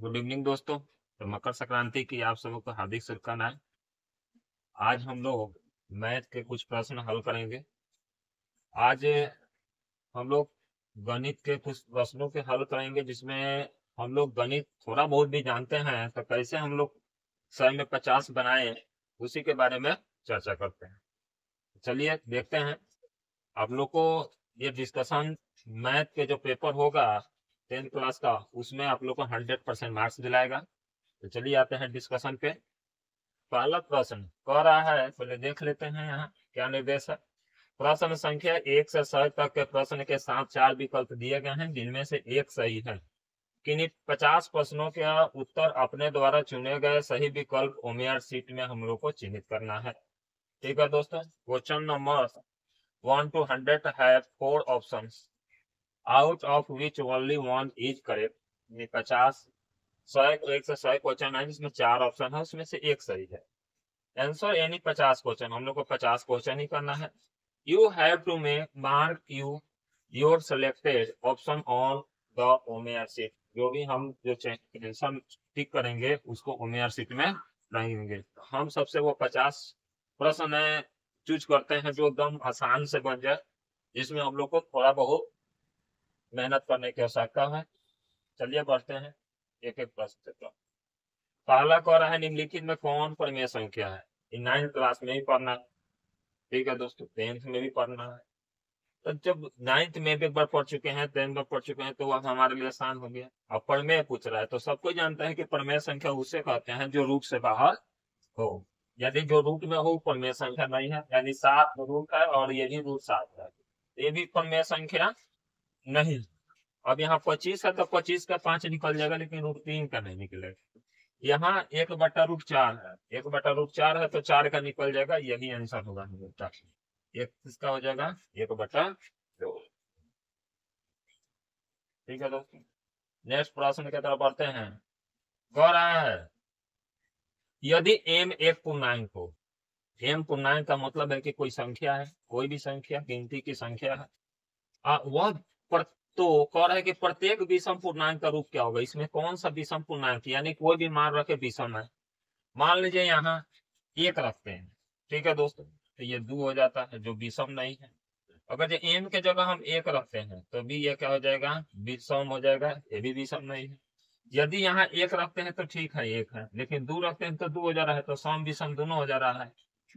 Good evening दोस्तों। तो मकर संक्रांति की आप सबको हार्दिक शुभकामनाएं। आज हम लोग मैथ के कुछ प्रश्न हल करेंगे। आज हम लोग गणित के कुछ प्रश्नों के हल करेंगे, जिसमें हम लोग गणित थोड़ा बहुत भी जानते हैं, तो कैसे हम लोग 100 में 50 बनाए, उसी के बारे में चर्चा करते हैं। चलिए देखते हैं। आप लोग को ये डिस्कशन, मैथ के जो पेपर होगा 10th क्लास का, उसमें आप लोग को 100% मार्क्स दिलाएगा। तो चलिए आते हैं डिस्कशन पे। पहला प्रश्न कह रहा है, पहले देख लेते हैं यहाँ क्या निर्देश है। प्रश्न संख्या 1 से 100 तक के प्रश्न के साथ 4 विकल्प दिए गए हैं, जिनमें से एक सही है। किन्हीं 50 प्रश्नों का उत्तर अपने द्वारा चुने गए सही विकल्प ओमियर सीट में हम लोग को चिन्हित करना है। ठीक है दोस्तों। Question number 1 to 100 have 4 options, out of which only one is correct। 50 100 question है जिसमें 4 ऑप्शन है, उसमें से एक सही है। आंसर यानी 50 क्वेश्चन, हम लोग को 50 क्वेश्चन ही करना है। You have to make mark your selected option on the OMR sheet. जो भी हम जो आंसर टिक करेंगे उसको ओमेयर सीट में रहेंगे। हम सबसे वो 50 प्रश्न चूज करते हैं जो एकदम आसान से बन जाए, जिसमें हम लोग को थोड़ा बहुत मेहनत करने की आवश्यकता है। चलिए बढ़ते हैं एक एक प्रश्न से। पहला कह रहा है, निम्नलिखित में कौन परिमेय संख्या है। 9th क्लास में ही पढ़ना है। ठीक है दोस्तों, 10th में भी पढ़ना है। तो जब 9th में भी एक बार पढ़ चुके हैं, 10th में पढ़ चुके हैं, तो वह हमारे लिए आसान हो गया। अब प्रमेय पूछ रहा है, तो सबको जानता है कि प्रमेय संख्या उसे कहते हैं जो रूट से बाहर हो। यदि जो रूट में हो प्रमेय संख्या नहीं है, यानी 7 रूट है और यही रूट 7 है, ये भी प्रमेय संख्या नहीं। अब यहाँ 25 है तो 25 का 5 निकल जाएगा, लेकिन रूट 3 का नहीं निकलेगा। यहाँ 1/√4 है, 1/√4 है तो 4 का निकल जाएगा, यही आंसर होगा हमारा। एक किसका हो जाएगा, 1/2। ठीक है दोस्तों, नेक्स्ट प्रश्न की तरफ बढ़ते हैं। कह रहा है, यदि m एक पूर्णांक हो। m पूर्णांक का मतलब है कि कोई संख्या है, कोई भी संख्या गिनती की संख्या है। वह तो कह रहा है कि प्रत्येक विषम पूर्णांक का रूप क्या होगा। इसमें कौन सा विषम पूर्णांक, यानी कोई भी मान रखे विषम है। मान लीजिए यहाँ 1 रखते हैं, ठीक है दोस्तों, तो ये 2 हो जाता है जो विषम नहीं है। अगर जो m के जगह हम 1 रखते हैं तो भी ये क्या हो जाएगा, विषम हो जाएगा, ये भी विषम नहीं है। यदि यहाँ 1 रखते हैं तो ठीक है 1 है, लेकिन 2 रखते हैं तो 2 हो जा रहा है, तो सम विषम दोनों हो जा रहा है।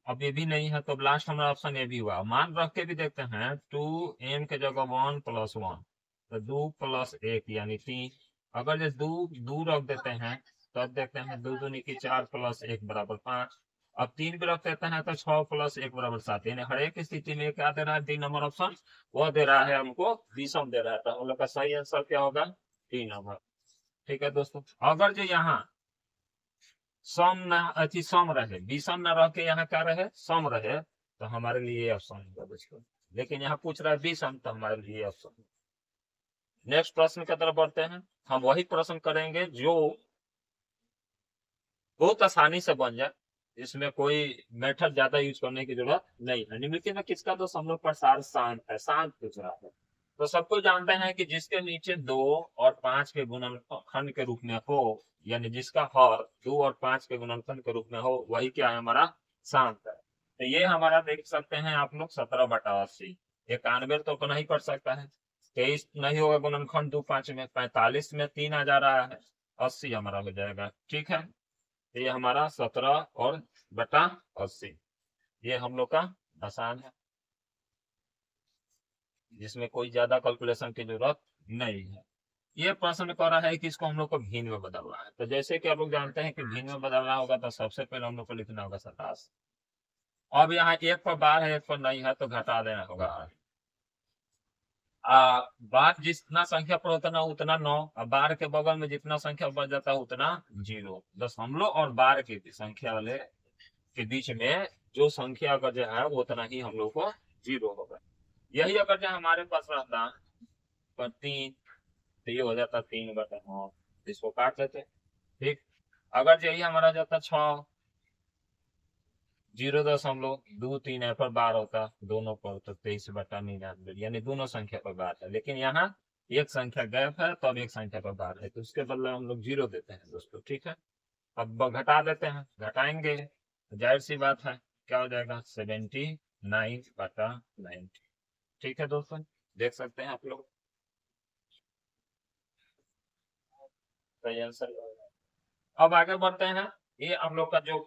अब ये भी नहीं है, तो लास्ट हमारा ऑप्शन ये भी हुआ। मान रख के भी देखते हैं, 2m के जगह 1 + 1, तो 2 + 1 यानी 3। अगर ये 2 रख देते हैं, तब देखते हैं 2 दूनी की 4 + 1 = 5। अब 3 भी रख देते हैं तो 6 + 1 = 7। यानी हर एक स्थिति में क्या दे रहा है, 3 नंबर ऑप्शन वो दे रहा है, हमको विषम दे रहा है। तो हम लोग का सही आंसर क्या होगा, 3 नंबर। ठीक है दोस्तों, अगर जो यहाँ सम ना अति सम रहे, विषम ना रह के यहाँ क्या रहे, सम रहे, तो हमारे लिए ऑप्शन होगा दोस्तों। लेकिन यहाँ पूछ रहा है विषम, तो हमारे लिए ऑप्शन। नेक्स्ट प्रश्न की तरफ बढ़ते हैं। हम वही प्रश्न करेंगे जो बहुत आसानी से बन जाए, इसमें कोई मेथड ज्यादा यूज करने की जरूरत नहीं है। निम्नलिखित में किसका तो हम लोग प्रसार शांत है, शांत पूछ रहा है। तो सबको जानते हैं कि जिसके नीचे 2 और 5 के गुणनखंड के रूप में हो, यानी जिसका हर 2 और 5 के गुणनखंड के रूप में हो, वही क्या है, हमारा शांत है। तो ये हमारा देख सकते हैं आप लोग 17/80। 91 तो नहीं पढ़ सकता है, 23 नहीं होगा गुणनखंड 2 5 में, 45 में 3 आ जा रहा है, 80 हमारा हो जाएगा। ठीक है, तो ये हमारा 17/80, ये हम लोग का आसान है, जिसमें कोई ज्यादा कैलकुलेशन की जरूरत नहीं है। ये प्रश्न कह रहा है कि इसको हम लोग को भिन्न में बदलना है। तो जैसे कि आप लोग जानते हैं कि भिन्न में बदलना होगा, तो सबसे पहले हम लोग को लिखना होगा 27। अब यहाँ 1 पर बार है, 1 पर नहीं है, तो घटा देना होगा। बार जितना संख्या पर होता ना उतना 9, अब बार के बगल में जितना संख्या बढ़ जाता है उतना 0। दशमलव और बार की संख्या वाले के बीच में जो संख्या अगर जो है वो उतना ही हम लोग को 0 होगा। यही अगर जो हमारे पास रहता पर 3, तो ये हो जाता 3/9, इसको काट लेते। ठीक, अगर यही हमारा जाता 6, 0.23 है पर बार होता दोनों पर, तो 23/99, यानी दोनों संख्या पर बार है। लेकिन यहाँ एक संख्या गैप है तो अब एक संख्या पर बार है, तो उसके बदले हम लोग 0 देते हैं दोस्तों। ठीक है, अब घटा देते हैं, घटाएंगे तो जाहिर सी बात है क्या हो जाएगा, 79/90। ठीक है दोस्तों, देख सकते हैं आप लोग, सही आंसर। अब आगे बढ़ते हैं, ये हम लोग का जो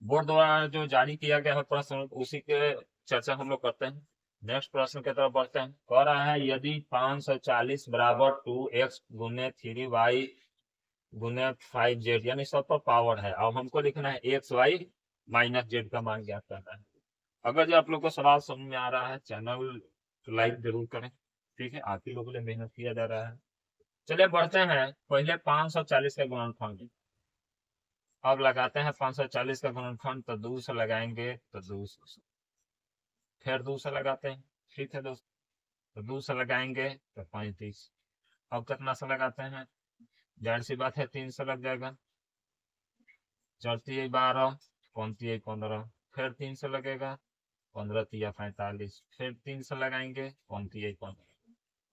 बोर्ड द्वारा जो जारी किया गया है प्रश्न, उसी के चर्चा हम लोग करते हैं। नेक्स्ट प्रश्न की तरफ बढ़ते हैं। कह रहा है यदि 540 बराबर 2x गुने 3y गुने 5z, यानी सब पर पावर है। अब हमको लिखना है xy माइनस जेड का मान ज्ञात करना है। अगर जो आप लोग को सवाल समझ में आ रहा है, चैनल लाइक जरूर करें। ठीक है, आप ही लोगों के लिए मेहनत किया जा रहा है। चलिए बढ़ते हैं, पहले 540 का गुणनफल अब लगाते हैं। 540 का गुणनफल तो 2 से लगाएंगे तो 2, फिर 2 से लगाते हैं। ठीक है दोस्तों, तो 2 से लगाएंगे तो 35। अब कितना से लगाते हैं, जाहिर सी बात है 3 से लग जाएगा। 4×3 = 12, 5×3 = 15, फिर 3 से लगेगा, 15×3 = 45, फिर 3 से लगाएंगे, 5×3 = 15।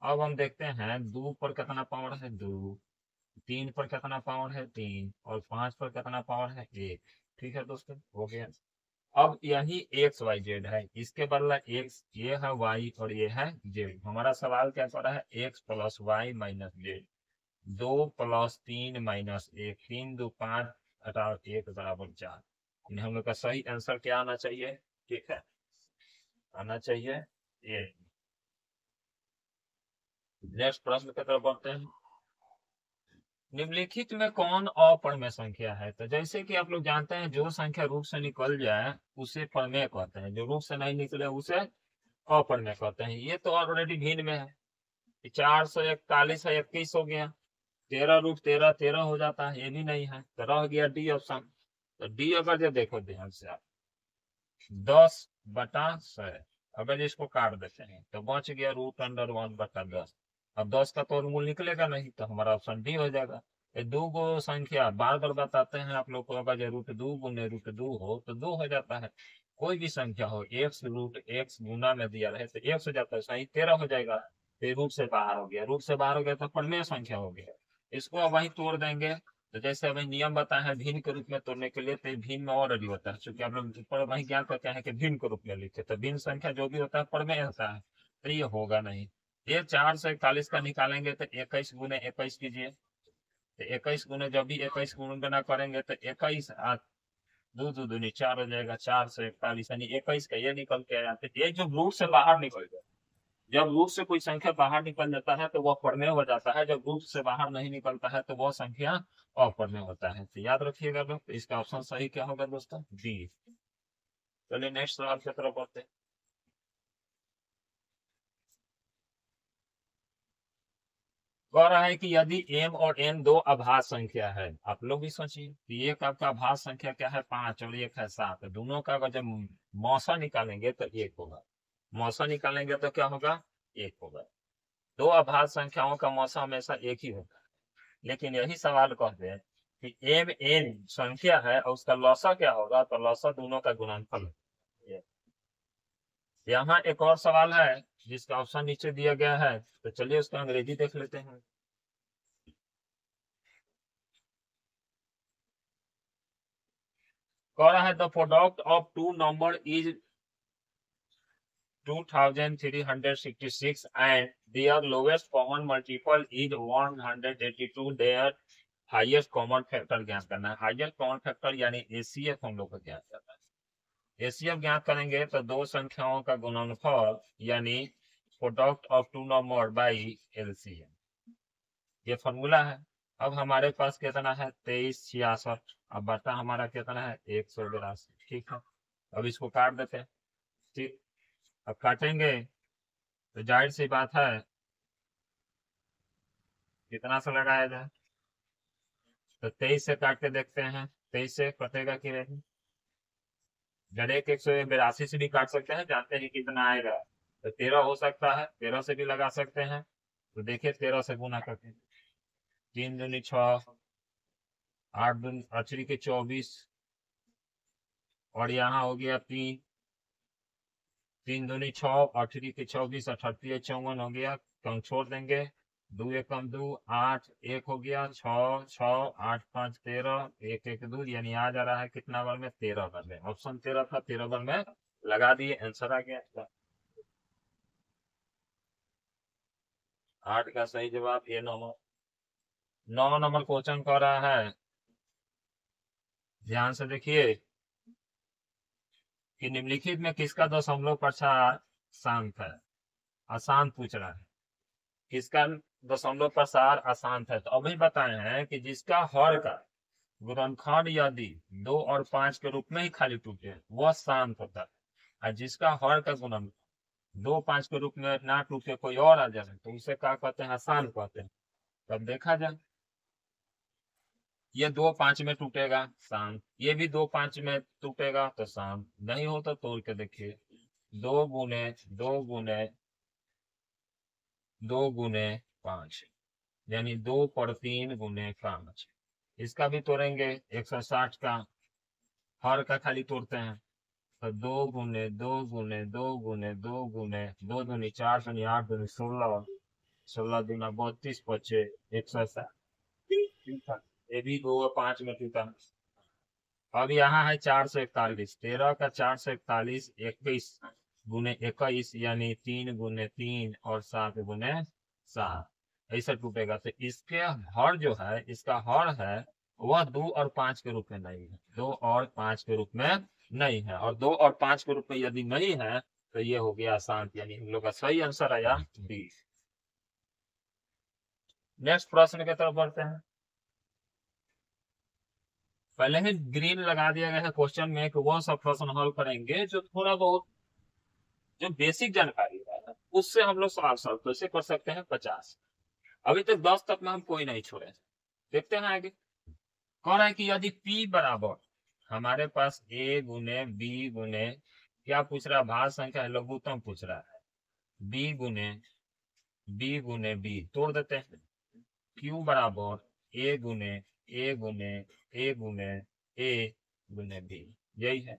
अब हम देखते हैं 2 पर कितना पावर है, 2, 3 पर कितना पावर है, 3, और 5 पर कितना पावर है, 1। ठीक है दोस्तों, हो गया। अब यही एक्स वाई जेड है, इसके बदला एक्स ये है, वाई और ये है जेड। हमारा सवाल क्या कर रहा है, X plus Y minus Z. 2+3 - 1, 3×2 = 5, घटाओ 1 = 4। हम लोग का सही आंसर क्या आना चाहिए, ठीक है, आना चाहिए ये। नेक्स्ट प्रश्न की तरफ बढ़ते हैं। निम्नलिखित में कौन अपरिमेय संख्या है। तो जैसे कि आप लोग जानते हैं, जो संख्या रूप से निकल जाए उसे परिमेय कहते हैं, जो रूप से नहीं निकले उसे अपरिमेय कहते हैं। ये तो ऑलरेडी भिन्न में है, 441 है, 21 हो गया, 13 रूट 13 13 हो जाता है, ये भी नहीं है, तो रह गया डी ऑप्शन। तो डी अगर जो देखो ध्यान से आप, 10/100, अगर इसको काट देते हैं तो बच गया √1/10। अब 10 का तो मूल निकलेगा नहीं, तो हमारा ऑप्शन डी हो जाएगा। ये दो गो संख्या बार बार बताते हैं आप लोग को, अगर जो √2 गुने √2 हो तो 2 हो जाता है। कोई भी संख्या हो, x √x गुना में दिया रहे तो x हो जाता है, सही 13 हो जाएगा। फिर रूट से बाहर हो गया, रूट से बाहर हो गया तो परिमेय संख्या हो गया। इसको अब वही तोड़ देंगे, तो जैसे अभी नियम बताया है भिन्न के रूप में तोड़ने के लिए, तो भिन्न में ऑलरेडी होता है, क्योंकि आप लोग ऊपर वही ज्ञान करते हैं कि भिन्न के रूप में लिखे, तो भिन्न संख्या जो भी होता है परिमेय होता है, तो ये होगा नहीं। ये 441 का निकालेंगे तो 21 गुने 21 कीजिए, तो 21 गुने, जब भी 21 गुना करेंगे तो 21 दो दो दूनी 4 हो जाएगा, 441, यानी 21 का ये निकल के आया। तो ये जो रूट से बाहर निकल गया, जब रूट से कोई संख्या बाहर निकल जाता है तो वह परिमेय हो जाता है, जब रूट से बाहर नहीं निकलता है तो वह संख्या अपरिमेय होता है। तो याद रखिएगा लोग, तो इसका ऑप्शन सही क्या होगा दोस्तों, डी। चलिए नेक्स्ट सवाल की तरफ बढ़ते हैं। कह रहा है कि यदि m और n दो अभाज्य संख्या है, आप लोग भी सोचिए कि एक आपका अभाज्य संख्या क्या है, 5, और एक है 7, दोनों का अगर जब मौसा निकालेंगे तो 1 होगा, मौसा निकालेंगे तो क्या होगा, 1 होगा। दो अभाज्य संख्याओं का मौसा हमेशा एक ही होगा। लेकिन यही सवाल कहते हैं कि एम एन संख्या है और उसका लौसा क्या होगा, तो लौसा दोनों का गुणनफल है। यहाँ एक और सवाल है जिसका ऑप्शन नीचे दिया गया है, तो चलिए उसका अंग्रेजी देख लेते हैं। कह रहा है the product of two number is 2366 and their lowest common multiple is 182, their highest common factor ज्ञात करना है। हाईएस्ट कॉमन फैक्टर यानी एसीएफ हम लोग को ज्ञात करना है। एसीएफ ज्ञात करेंगे तो दो संख्याओं का गुणनफल यानी product of two number by LCM, ये फॉर्मूला है। अब हमारे पास कितना है, 2366, अब बटा हमारा कितना है, 182। ठीक है, अब इसको काट देते हैं। ठीक, अब काटेंगे तो जाहिर सी बात है कितना से लगाया जाए, तो 23 से काट के देखते हैं, 23 से कटेगा कि नहीं। डायरेक्ट 182 से भी काट सकते हैं, जानते हैं कितना आएगा, तो 13 हो सकता है, 13 से भी लगा सकते हैं। तो देखिए 13 से गुना करके, 3×2 = 6, 8×2 = 24, और यहाँ हो गया 3, 3×2 = 6, 8×3 = 24, 8×8 = 54 हो गया, कम छोड़ देंगे, 2 एकम 2, 8 1 हो गया, 6 6 8 5 13, 1 1 2, यानी आ जा रहा है कितना बार में, 13 बार में। ऑप्शन 13 था, 13 बार में लगा दिए, आंसर आ गया। 8 का सही जवाब ए नंबर। 9 नंबर क्वेश्चन कह रहा है, ध्यान से देखिए कि निम्नलिखित में किसका दशमलव प्रसार शांत है। आसान पूछ रहा है, किसका दशमलव प्रसार अशांत है। तो अभी बताए हैं कि जिसका हर का गुणनखंड यदि 2 और 5 के रूप में ही खाली टूटे वह शांत होता है, और जिसका हर का गुणन 2 5 के रूप में ना टूटे कोई और आ जाए तो उसे क्या कहते हैं, अशांत कहते हैं। तब देखा जाए, ये 2 5 में टूटेगा शांत, ये भी 2 5 में टूटेगा तो शांत, नहीं हो तो तोड़ के देखिए, 2 गुने 2 गुने 2 गुने 5, यानी 2 पर 3 गुने 5। इसका भी तोड़ेंगे, 160 का हर का खाली तोड़ते हैं, तो 2 गुने 2 गुने 2 गुने 2 गुने 2 दूनी 4 दूनी 8 दूनी 16, 16 दूना 32 बचे 160। ये भी 2 और 5 में टूटा। अब यहाँ है 441, 13 का 441, 21 गुने 21, यानी 3 गुने 3 और 7 गुने 7, ऐसा टूटेगा। तो इसके हर जो है, इसका हर है वह 2 और 5 के रूप में नहीं है, 2 और 5 के रूप में नहीं है, और 2 और 5 के रूप में यदि नहीं है तो ये हो गया शांत, यानी हम लोग का सही आंसर आया डी। नेक्स्ट प्रश्न की तरफ बढ़ते हैं। पहले ही ग्रीन लगा दिया गया है क्वेश्चन में कि वो सब प्रश्न हल करेंगे जो थोड़ा बहुत जो बेसिक जानकारी है उससे हम लोग सवाल सॉल्व कैसे कर सकते हैं। 50 अभी तक 10 तक में हम कोई नहीं छोड़े। देखते हैं आगे, कह रहा है कि यदि P बराबर हमारे पास A गुने B गुने, क्या पूछ रहा है, भाग संख्या लघुत्तम पूछ रहा है, B गुने B, तोड़ देते हैं। Q बराबर A गुने A गुने A गुने A गुने B, यही है।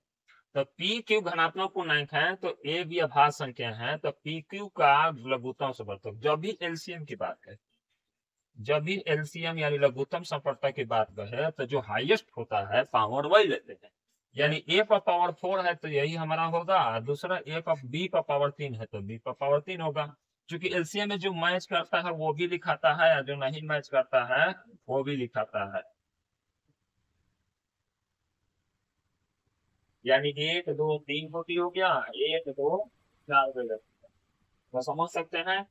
तो पी क्यू घनात्मक पूर्णांक है तो ए भी अभाज्य संख्या है, तो पी क्यू का लघुत्तम समवर्तक, जब भी एलसीएम की बात है, जब भी एलसीएम यानी लघुत्तम समवर्तक की बात कहे तो जो हाईएस्ट होता है पावर वही लेते हैं, यानी ए पर पावर 4 है तो यही हमारा होगा, दूसरा ए पर बी पर पावर 3 है तो बी पर पावर 3 होगा। क्योंकि एलसीएम में जो मैच करता है वो भी लिखाता है, जो नहीं मैच करता है वो भी लिखाता है। यानी 1 2 3 कोटि हो गया, 1 2 4 तो समझ सकते हैं।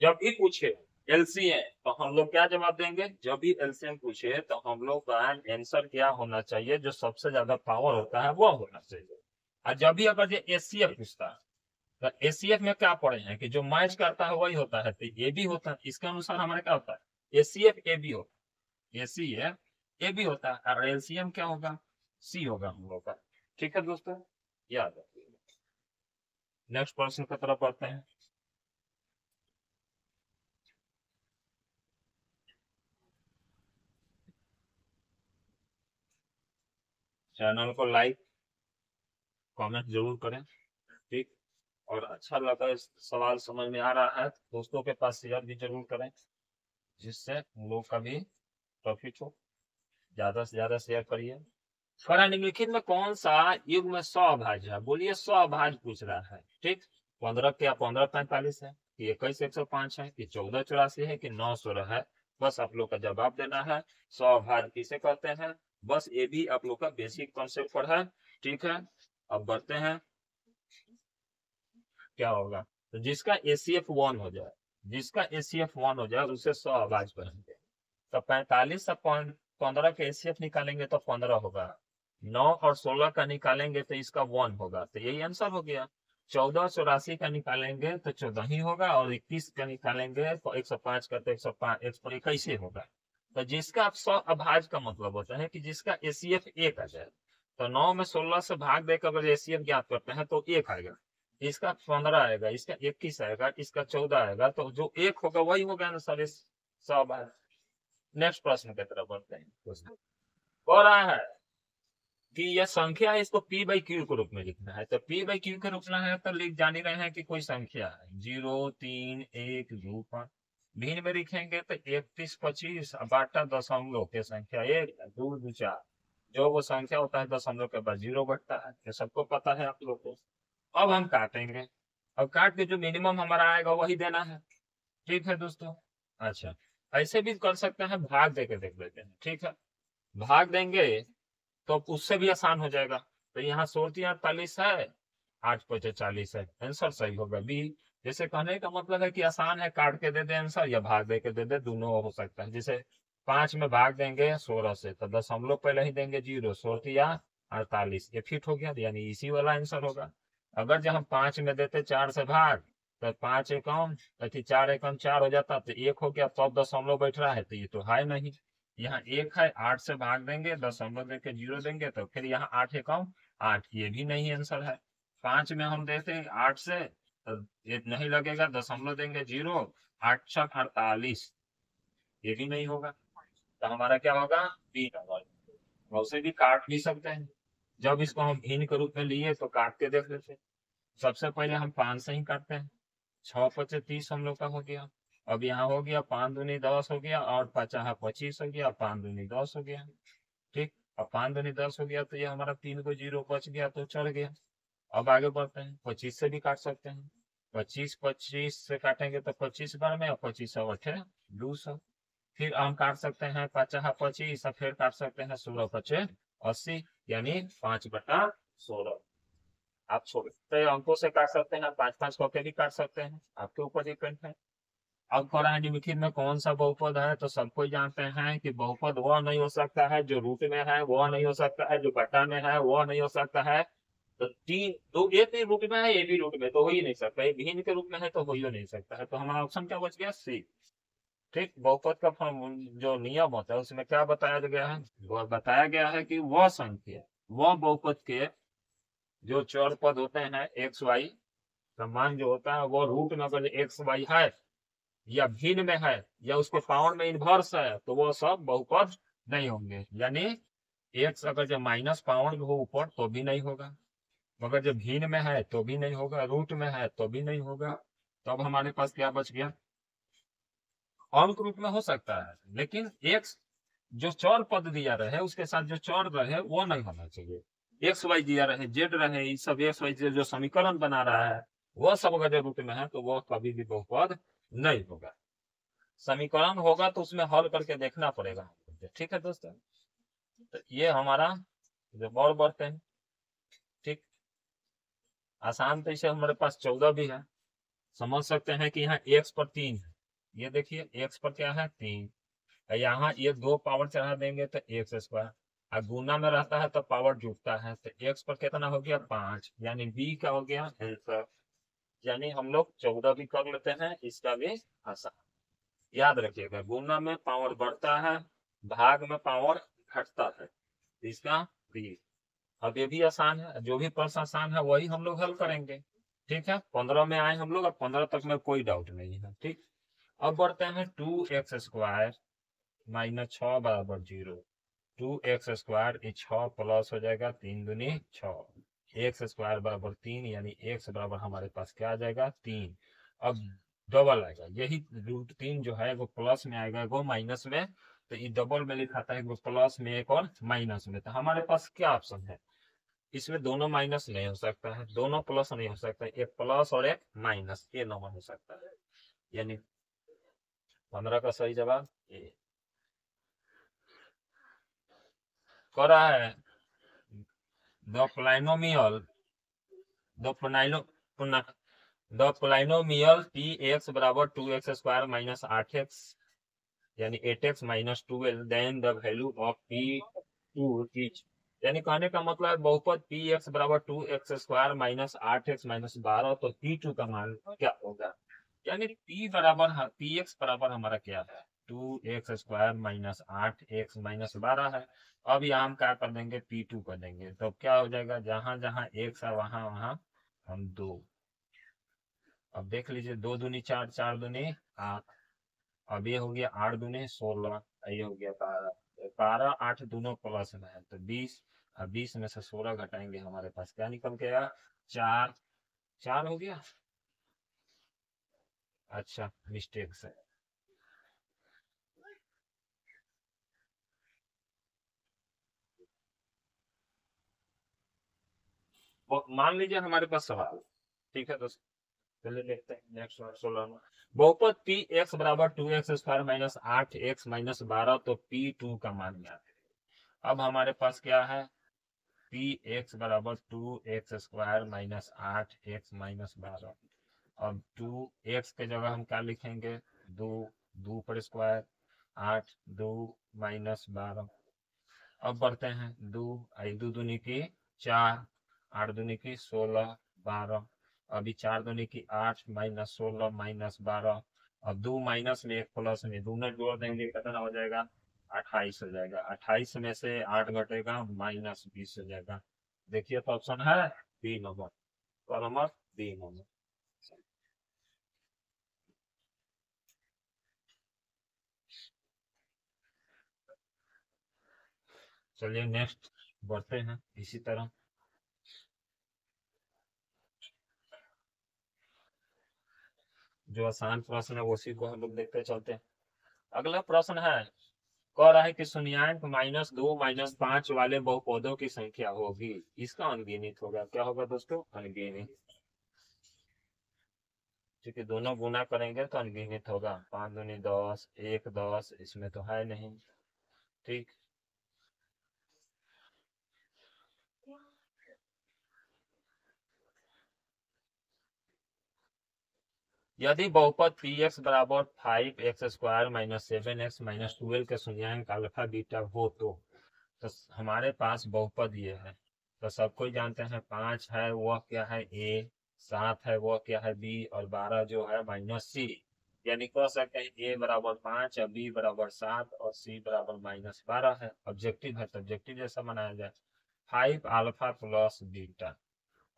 जब भी पूछे एलसीएम तो हम लोग क्या जवाब देंगे, जब भी एलसीएम पूछे तो हम लोग का आंसर क्या होना चाहिए, जो सबसे ज्यादा पावर होता है वो होना चाहिए। और जब भी अगर ये एचसीएफ पूछता है तो एचसीएफ में क्या पढ़े हैं कि जो मैच करता है वही होता है, तो ये भी होता है, इसके अनुसार हमारे क्या होता है, एचसीएफ ए भी होता है, एचसीएफ ए भी होता है, और एलसीएम क्या होगा, सी होगा हम लोग का। ठीक है दोस्तों, याद रखिए। नेक्स्ट प्रश्न की तरफ बढ़ते हैं। चैनल को लाइक कमेंट जरूर करें, ठीक, और अच्छा लगा इस सवाल समझ में आ रहा है दोस्तों के पास शेयर भी जरूर करें, जिससे हम लोग का भी प्रॉफिट हो। ज्यादा से ज्यादा शेयर करिए। फरा निम्नलिखित में कौन सा युग में 100 अभाज्य है, बोलिए 100 अभाज्य पूछ रहा है, ठीक। 15 क्या 1545 है कि 21 105 है कि 1484 है कि 916 है, बस आप लोग का जवाब देना है। 100 अभाज्य किसे कहते हैं, बस ये भी आप लोग का बेसिक कॉन्सेप्ट पर है, ठीक है। अब बढ़ते हैं, क्या होगा, तो जिसका एसीएफ 1 हो जाए, जिसका एसीएफ 1 हो जाए उसे 100 अभाज्य कहेंगे। तो 45 से 15 का एसीएफ निकालेंगे तो 15 होगा, 9 और 16 का निकालेंगे तो इसका 1 होगा, तो यही आंसर हो गया। 1484 का निकालेंगे तो 14 ही होगा, और 21 का निकालेंगे तो 105 का तो 105 121 ही होगा। तो जिसका 100 अभाज्य का मतलब होता है कि जिसका एसीएफ 1 आ जाए, तो 9 में 16 से भाग देकर अगर एसीएफ ज्ञात करते हैं तो 1 आएगा, इसका 15 आएगा, इसका 21 आएगा, इसका 14 आएगा, तो जो 1 होगा वही होगा आंसर इस 100 अभाज्य। नेक्स्ट प्रश्न की तरफ बढ़ते हैं। कह रहा है कि यह संख्या है, इसको पी बाई क्यू के रूप में लिखना है। तो पी बाई क्यू के रूप में है तो लिख जान ही रहे हैं कि कोई संख्या है 0 3 1 2 5। भिन्न में लिखेंगे तो 31 25 बाटा दशमलव के संख्या 1 2 2 4। जो वो संख्या होता है दशमलव के बाद 0 बढ़ता है, ये सबको पता है आप लोग को। अब हम काटेंगे, अब काट के जो मिनिमम हमारा आएगा वही देना है। ठीक है दोस्तों। अच्छा, ऐसे भी कर सकते हैं, भाग देके देख लेते हैं। ठीक है, भाग देंगे तो उससे भी आसान हो जाएगा। तो यहाँ 16 है, 8 5 40 है, आंसर सही होगा बी। जैसे कहने का मतलब है कि आसान है, काट के दे दे आंसर या भाग दे के दे दे, दोनों हो सकता है। जैसे 5 में भाग देंगे 16 से तो दशमलव पहले ही देंगे 0, 16 48, ये फिट हो गया, यानी इसी वाला आंसर होगा। अगर जब हम 5 में देते 4 से भाग तो 5 एकम 4 एकम 4 हो जाता तो 1 हो गया, तो दशमलव बैठ रहा है तो ये तो है नहीं। यहाँ 1 है, 8 से भाग देंगे, दशमलव देके 0 देंगे तो फिर यहाँ 8 एकम 8, ये भी नहीं आंसर है। 5 में हम देते 8 से तो ये नहीं लगेगा, दशमलव देंगे 0, 8 छक 48, ये भी नहीं होगा। तो हमारा क्या होगा, बी होगा। उसे भी काट भी सकते हैं। जब इसको हम भिन्न के रूप में लिए तो काट के देख लेते हैं। सबसे पहले हम 5 से ही काटते हैं। 6 5 30 हम लोग का हो गया। अब यहाँ हो गया 5 दूनी 10 हो गया, और 5 25 हो गया, 5 दूनी 10 हो गया। ठीक, अब 5 दूनी 10 हो गया तो ये हमारा 3 को 0 बच गया तो चढ़ गया। अब आगे बढ़ते हैं, 25 से भी काट सकते हैं। 25 25 से काटेंगे तो 25 बार में, और 25 अठे 200। फिर हम काट सकते हैं 5 25, फिर काट सकते हैं 16 5 80, यानी 5/16। आप छोटे अंकों से काट सकते हैं, 5 5 करके भी काट सकते हैं, आपके ऊपर डिपेंड है। अब निम्नलिखित में कौन सा बहुपद है, तो सबको जानते हैं कि बहुपद वह नहीं हो सकता है जो रूट में है, वह नहीं हो सकता है जो बटा में है, वह नहीं हो सकता है तो तीन दो, ये भी रूट में है, ये भी रूट में, तो हो ही नहीं सकता। ये भिन्न के रूप में है तो हो ही नहीं सकता है। तो हमारा ऑप्शन क्या बच गया, सी। ठीक, बहुपद का जो नियम होता है उसमें क्या बताया गया है, वह बताया गया है कि वह संख्या, वह बहुपद के जो चर पद होते हैं एक्स वाई का मान जो होता है वो रूट में अगर एक्स वाई है या भिन्न में है या उसके पावर में इनवर्स है तो वो सब बहुपद नहीं होंगे। यानी एक्स अगर जब माइनस पावर हो ऊपर तो भी नहीं होगा, मगर जब भिन्न में है तो भी नहीं होगा, रूट में है तो भी नहीं होगा। तो अब हमारे पास क्या बच गया, अंक रूप में हो सकता है लेकिन एक्स जो चौर पद दिया रहे उसके साथ जो चौर रहे वो नहीं होना चाहिए। एक्स वाई दिया रहे, जेड रहे, ये सब एक्स वाई जेड जो समीकरण बना रहा है वो सब अगर रूप में है तो वो कभी भी बहुपद नहीं होगा। समीकरण होगा तो उसमें हल करके देखना पड़ेगा। ठीक है दोस्तों, तो ये हमारा जो और बढ़ते हैं। ठीक, आसान तो इसे हमारे पास 14 भी है। समझ सकते हैं कि यहाँ एक्स पर 3 है, ये देखिए एक्स पर क्या है 3, यहाँ ये 2 पावर चढ़ा देंगे तो एक्स स्क्वायर, और गुना में रहता है तो पावर जुटता है तो एक्स पर कितना हो गया 5, यानी बी का हो गया आंसर। यानी हम लोग 14 भी कर लेते हैं, इसका भी आसान। याद रखिएगा, गुना में पावर बढ़ता है, भाग में पावर घटता है, इसका बी। अब ये भी आसान है, जो भी प्रश्न आसान है वही हम लोग हल करेंगे। ठीक है, 15 में आए हम लोग, अब 15 तक में कोई डाउट नहीं है। ठीक, अब बढ़ते हैं 2x² माइनस 6 बराबर 0। 2x² 6 प्लस हो जाएगा 3 दूनी 6, x² बराबर 3, यानी x बराबर हमारे पास क्या आ जाएगा 3। अब डबल आएगा, यही √3 जो है वो प्लस में आएगा, वो माइनस में, तो ये डबल में लिखा था, एक प्लस में एक और माइनस में। तो हमारे पास क्या ऑप्शन है, इसमें दोनों माइनस नहीं हो सकता है, दोनों प्लस नहीं हो सकता, एक प्लस और एक माइनस, ये नंबर हो सकता है। यानी 15 का सही जवाब ए। कर रहा है the polynomial the polyno the polynomial p x बराबर 2x² माइनस 8x, यानी 8x minus 12, then the value of P2 is. यानी कहने का मतलब है बहुपद पी एक्स बराबर 2x² माइनस 8x माइनस 12, तो P2 का मान क्या होगा। यानी पी एक्स बराबर हमारा क्या है 2x² माइनस 8x माइनस 12 है। अब यहाँ हम क्या कर देंगे P2 कर देंगे, तो क्या हो जाएगा, जहां जहां x है वहां वहां हम 2। अब देख लीजिए 2 दूनी 4, 4 दूनी 8, अब ये हो गया 8 दूनी 16, ये हो गया 12, 12 8 दोनों प्लस में है तो 20। अब 20 में से 16 घटाएंगे, हमारे पास क्या निकल गया? 4। 4 हो गया। अच्छा, मिस्टेक से। मान लीजिए हमारे पास सवाल, ठीक है दोस्तों, चलिए देखते हैं नेक्स्ट 16 में। बहुपद पी एक्स बराबर 2x² माइनस 8x-12, तो P2 का मान ज्ञात है। अब हमारे पास क्या है? पी एक्स बराबर 2x² माइनस 8x-12। अब 2x के जगह हम क्या लिखेंगे? 2। 2 पर स्क्वायर, 8। 2 माइनस 12। अब बढ़ते हैं, 2 आई 2 दूनी की 4, 8 दूनी की 16, 12। अभी 4 दूनी की 8 माइनस 16 माइनस 12। अब 2 माइनस में 1 प्लस में, दोनों जोड़ देंगे, कितना हो जाएगा? 28 हो जाएगा। 28 में से 8 घटेगा, -20 हो जाएगा। देखिए तो ऑप्शन है बी नंबर, तो नंबर बी नंबर। चलिए नेक्स्ट बढ़ते हैं इसी तरह। जो आसान प्रश्न है उसी को हम लोग देखते चलते हैं। अगला प्रश्न है, कह रहा है कि शून्याङ्क -2 -5 वाले बहुपदों की संख्या होगी, इसका अनगिनत होगा। क्या होगा दोस्तों? अनगिनत। क्योंकि दोनों गुना करेंगे तो अनगिनत होगा। 5 दूनी 10, 1 10, इसमें तो है नहीं। ठीक। यदि बहुपद पी एक्स बराबर 5x² माइनस 7x-12 के शून्याङ्क अल्फा बीटा हो तो हमारे पास बहुपद ये है। तो सब कोई जानते हैं, 5 है वह क्या है? ए। 7 है वह क्या है? बी। और 12 जो है -c। यानी कह सकते हैं ए बराबर 5 और बी बराबर 7 और सी बराबर -12 है। ऑब्जेक्टिव है तो ऑब्जेक्टिव जैसा बनाया जाए। 5 अल्फा प्लस बीटा।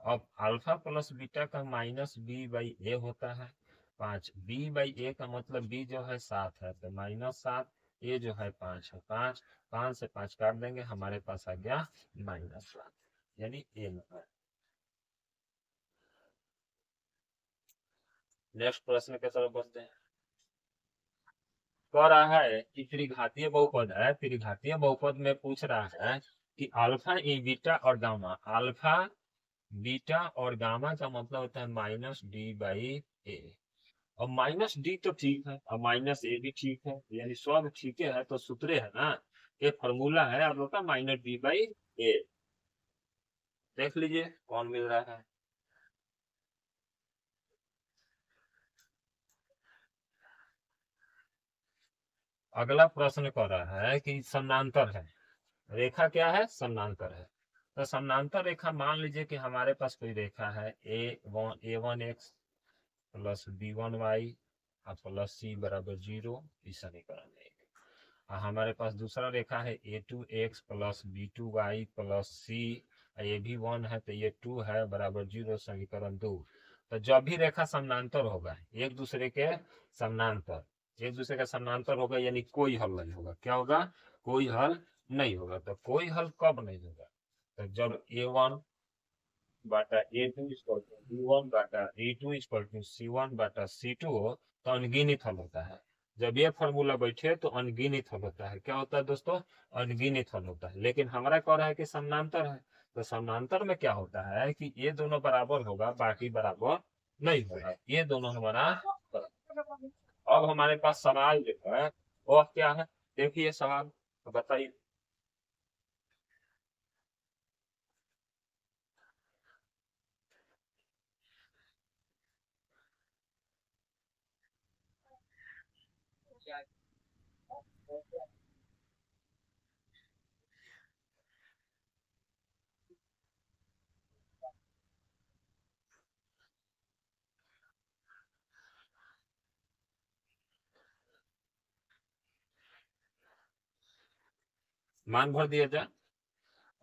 अब अल्फा प्लस बीटा का -b/a होता है 5। b/a का मतलब b जो है 7 है, तो -7। a जो है 5 है, 5। 5 से 5 काट देंगे, हमारे पास आ गया -7, यानी a नंबर। नेक्स्ट प्रश्न की तरफ बढ़ते हैं। कह रहा है कि त्रिघातीय बहुपद है, त्रिघातीय बहुपद में पूछ रहा है कि अल्फा ए बीटा और गामा। अल्फा बीटा और गामा का मतलब होता है -d/a। अब -d तो ठीक है, अब -a भी ठीक है, यानी सब ठीक है, तो सूत्र है ना, ये फॉर्मूला है आप लोग का -d/a। देख लीजिए कौन मिल रहा है। अगला प्रश्न कर रहा है कि समानांतर है, रेखा क्या है? समानांतर है। तो समानांतर रेखा मान लीजिए कि हमारे पास कोई रेखा है a1x प्लस b1y और प्लस c बराबर 0, इस समीकरण में। हमारे पास दूसरा रेखा है a2x plus b2y plus c, ये भी 1 है तो ये 2 है बराबर 0, समीकरण 2। तो जब भी रेखा समानांतर होगा, एक दूसरे के समानांतर, एक दूसरे का समानांतर होगा, यानी कोई हल नहीं होगा। क्या होगा? कोई हल नहीं होगा। तो कोई हल कब नहीं होगा? तो जब a1 बाटा a2 इक्वल टू b1 बाटा a2 इक्वल टू c1 बाटा c2 हो, तो अनगिनत हल होता है। जब ये फॉर्मूला बैठे तो अनगिनत हल होता है। क्या होता है दोस्तों? अनगिनत हल होता है। लेकिन हमारा कह रहा है कि समानांतर है, तो समानांतर में क्या होता है कि ये दोनों बराबर होगा, बाकी बराबर नहीं होगा, ये दोनों हमारा बराबर। अब हमारे पास सवाल जो है वह क्या है? देखिए सवाल, तो बताइए। मान भर दिया जाए।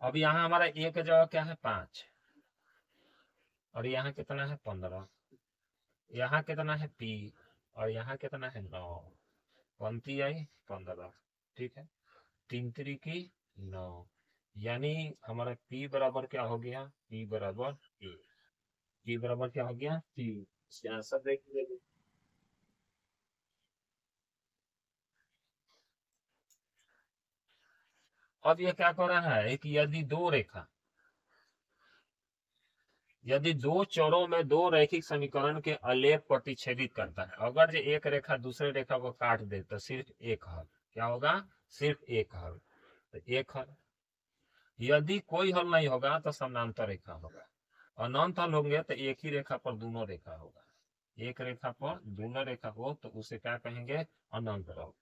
अब यहाँ हमारा ए का जगह क्या है? 5। और यहाँ कितना है? 15। यहाँ कितना है? पी। और यहाँ कितना है? 9। पंक्ति आई 15। ठीक है, 3 3 की 9। यानी हमारा p बराबर क्या हो गया, p बराबर a, p बराबर क्या हो गया p। इसके आंसर देखिए, अब ये क्या कर रहा है कि यदि दो चरों में दो रैखिक समीकरण के अलेख प्रतिच्छेदित करता है, अगर जो एक रेखा दूसरे रेखा को काट दे तो सिर्फ एक हल, क्या होगा, सिर्फ एक हल, तो एक हल। यदि कोई हल नहीं होगा तो समानांतर रेखा होगा, अनंत हल होंगे तो एक ही रेखा पर दोनों रेखा होगा, एक रेखा पर दोनों रेखा हो तो उसे क्या कहेंगे, अनंत हल।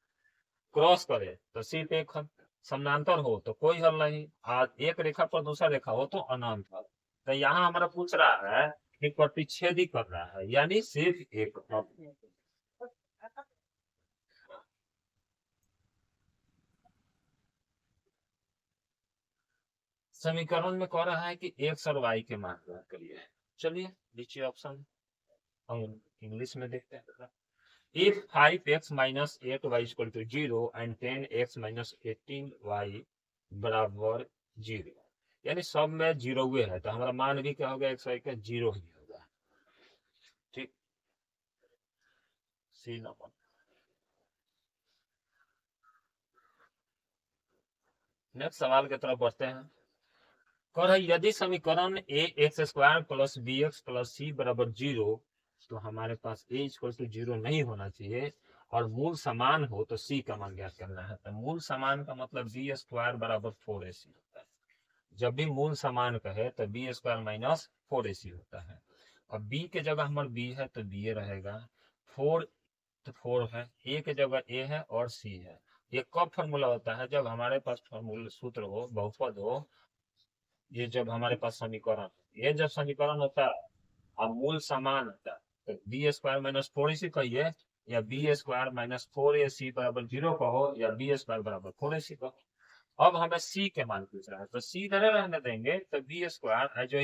क्रॉस करे तो सिर्फ एक हल, समानांतर हो तो कोई हल नहीं, आज एक रेखा पर दूसरा रेखा हो तो अनंत हल। तो यहाँ हमारा पूछ रहा है कि प्रतिच्छेदी कर रहा है, यानी सिर्फ एक हल। समीकरण में कह रहा है कि एक्स और वाई के मान ज्ञात करिए। चलिए नीचे ऑप्शन हम इंग्लिश में देखते हैं। If 5x minus 8y equal to 0 and 10x minus 18y बराबर 0, यानी सब में जीरो हुए है तो हमारा मान भी क्या होगा, एक्स वाई का जीरो ही होगा। ठीक, सी नंबर। नेक्स्ट सवाल की तरफ बढ़ते हैं। कह रहा है यदि समीकरण a x square plus b x plus c बराबर 0, तो हमारे पास ए इक्वल टू 0 नहीं होना चाहिए और मूल समान हो तो सी का मान ज्ञात करना है। तो मूल समान का मतलब बी स्क्वायर बराबर 4ac होता है। जब भी मूल समान कहे तो बी स्क्वायर माइनस 4ac होता है। अब बी के जगह हमारे बी है तो बी ए रहेगा, 4 तो 4 है, ए के जगह ए है और सी है। ये कब फॉर्मूला होता है, जब हमारे पास फॉर्मूला सूत्र हो, बहुपद हो, ये जब हमारे पास समीकरण, ये जब समीकरण होता है और मूल समान होता है तो बी स्क्वायर माइनस 4ac कहिए या बी स्क्वायर माइनस 4ac बराबर 0 कहो या बी स्क्वायर बराबर 4ac कहो। अब हमें सी के मान पूछ रहा है तो सी इधर रहने देंगे तो बी स्क्वायर जो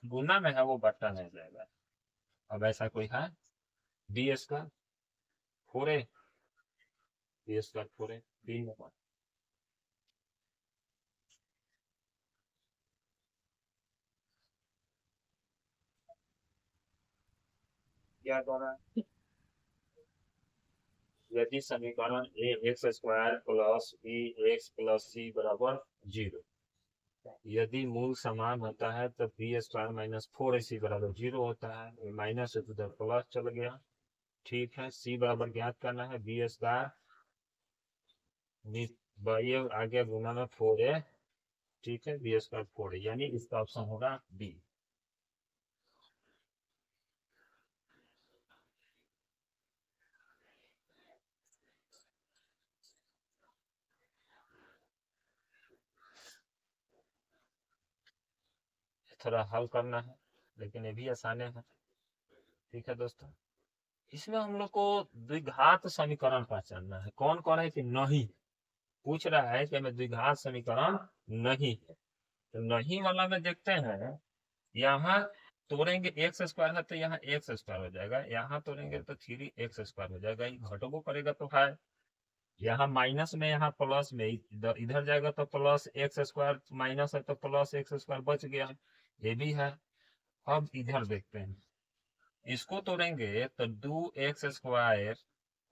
गुना में है वो बट्टा नहीं जाएगा। अब ऐसा कोई है, b square 4a, b square 4a, b number. क्या कर रहा है, यदि समीकरण a x square plus b x plus c बराबर 0, यदि मूल समान होता है तो बी स्क्वायर माइनस 4ac बराबर 0 होता है, माइनस उधर प्लस चल गया। ठीक है, सी बराबर ज्ञात करना है, बी स्क्वायर आगे गुना में 4a। ठीक है, बी स्क्वायर 4a, यानी इसका ऑप्शन होगा बी। थोड़ा हल करना है लेकिन ये भी आसान है। ठीक है दोस्तों, इसमें हम लोग को द्विघात समीकरण पहचानना है। कौन कौन है कि नहीं, पूछ रहा है कि हमें द्विघात समीकरण नहीं है तो नहीं वाला में देखते हैं। यहाँ तोड़ेंगे एक्स स्क्वायर है तो यहाँ एक्स स्क्वायर हो जाएगा, यहाँ तोड़ेंगे तो 3x स्क्वायर हो जाएगा, ये घटको करेगा तो है, यहाँ माइनस में यहाँ प्लस में, इधर इधर जाएगा तो प्लस एक्स स्क्वायर, माइनस है तो प्लस एक्स स्क्वायर बच गया, ये भी है। अब इधर देखते हैं, इसको तोड़ेंगे तो 2x स्क्वायर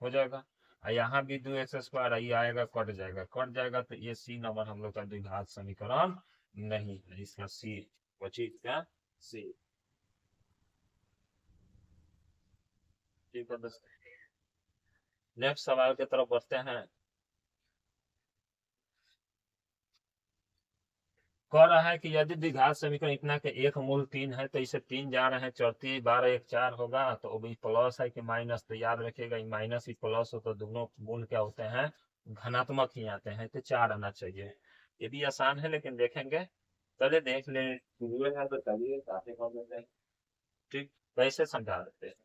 हो जाएगा और यहाँ भी 2x स्क्वायर ये आएगा, कट जाएगा तो ये सी नंबर हम लोग का द्विघात समीकरण नहीं है, इसका सी बची क्या, सी। ठीक है दोस्तों, नेक्स्ट सवाल की तरफ बढ़ते हैं। कह रहा है कि यदि द्विघात समीकरण इतना के एक मूल 3 है तो इसे 3 जा रहे हैं, चौथी 12 1 4 होगा, तो भी प्लस है कि माइनस, तो याद रखिएगा माइनस ही प्लस हो तो दोनों मूल क्या होते हैं, धनात्मक ही आते हैं, तो 4 आना चाहिए। ये भी आसान है लेकिन देखेंगे, चले देख ले, शुरू है तो चलिए काफी कम हो जाएगी। ठीक, कैसे समझा देते हैं,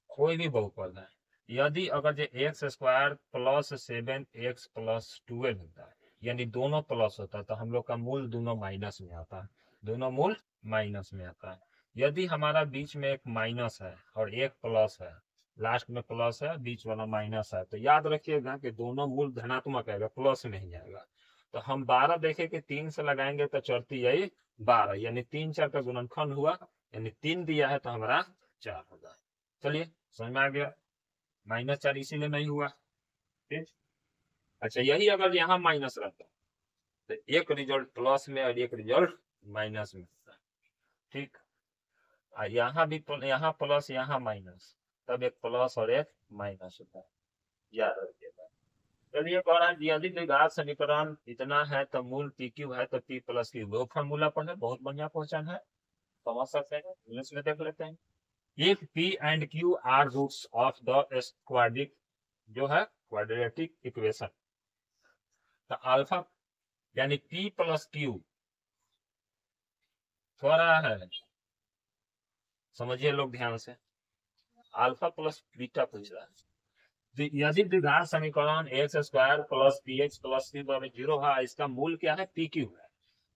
कोई भी बहुपद है, यदि अगर जो x square plus 7x plus 12 होता है, यानी दोनों प्लस होता है तो हम लोग का मूल दोनों माइनस में आता है, दोनों मूल माइनस में आता है। यदि हमारा बीच में एक माइनस है और एक प्लस है, लास्ट में प्लस है बीच वाला माइनस है, तो याद रखिएगा कि दोनों मूल धनात्मक आएगा, प्लस में ही आएगा। तो हम 12 देखे कि 3 से लगाएंगे तो चौथी यही 12, यानी 3 4 का गुणनखंड हुआ, यानी 3 दिया है तो हमारा 4 होगा। चलिए समझ में आ गया, -4 इसीलिए नहीं हुआ। ठीक, अच्छा यही अगर यहाँ माइनस रहता तो एक रिजल्ट प्लस में और एक रिजल्ट माइनस में होता। ठीक, यहाँ भी यहाँ प्लस यहाँ माइनस, तब एक प्लस और एक माइनस होता है, याद रखिएगा। चलिए कह रहा है यदि द्विघात समीकरण इतना है तो मूल पी क्यू है तो पी प्लस क्यू, वो फॉर्मूला पढ़े, बहुत बढ़िया क्वेश्चन है, समझ सकते हैं। इंग्लिश में देख लेते हैं। If P and Q are roots of the quadric, जो है क्वाड्रेटिक इक्वेशन, तो अल्फा यानी पी प्लस क्यू हो रहा है, समझिए लोग ध्यान से, अल्फा प्लस बीटा पूछ रहा है। यदि द्विघात समीकरण x square plus p x plus c बराबर 0 है, इसका मूल क्या है, पी क्यू है।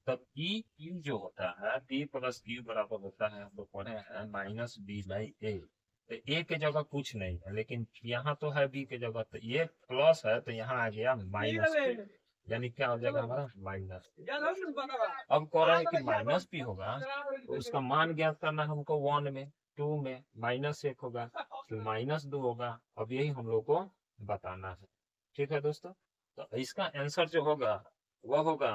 तो पी क्यू जो होता है, पी प्लस क्यू बराबर होता है, हम लोग पढ़े हैं माइनस बी बाई ए। तो ए के जगह कुछ नहीं है, लेकिन यहाँ तो है बी के जगह, तो ये प्लस है तो यहाँ आ गया माइनस, यानी क्या हो जाएगा हमारा माइनस। अब कह रहा है कि माइनस पी होगा तो उसका मान ज्ञात करना है हमको 1 में, 2 में, -1 होगा तो -2 होगा। अब यही हम लोग को बताना है। ठीक है दोस्तों, तो इसका आंसर जो होगा वह होगा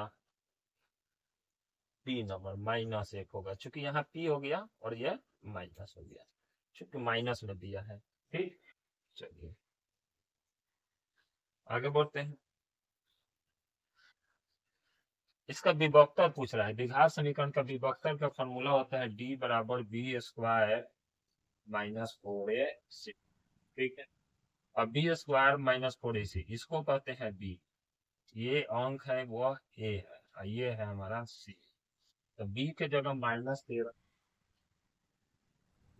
पी नंबर -1 होगा, चूंकि यहाँ पी हो गया और यह माइनस हो गया, चूंकि माइनस में दिया है। ठीक, चलिए आगे बढ़ते हैं। इसका विभक्तर पूछ रहा है, द्विघात समीकरण का विभक्तर का फॉर्मूला होता है डी बराबर बी स्क्वायर माइनस 4ac। ठीक है, अब बी स्क्वायर माइनस 4ac इसको कहते हैं बी, ये अंक है वह ए है और ये है हमारा सी। तो बी के जगह -13,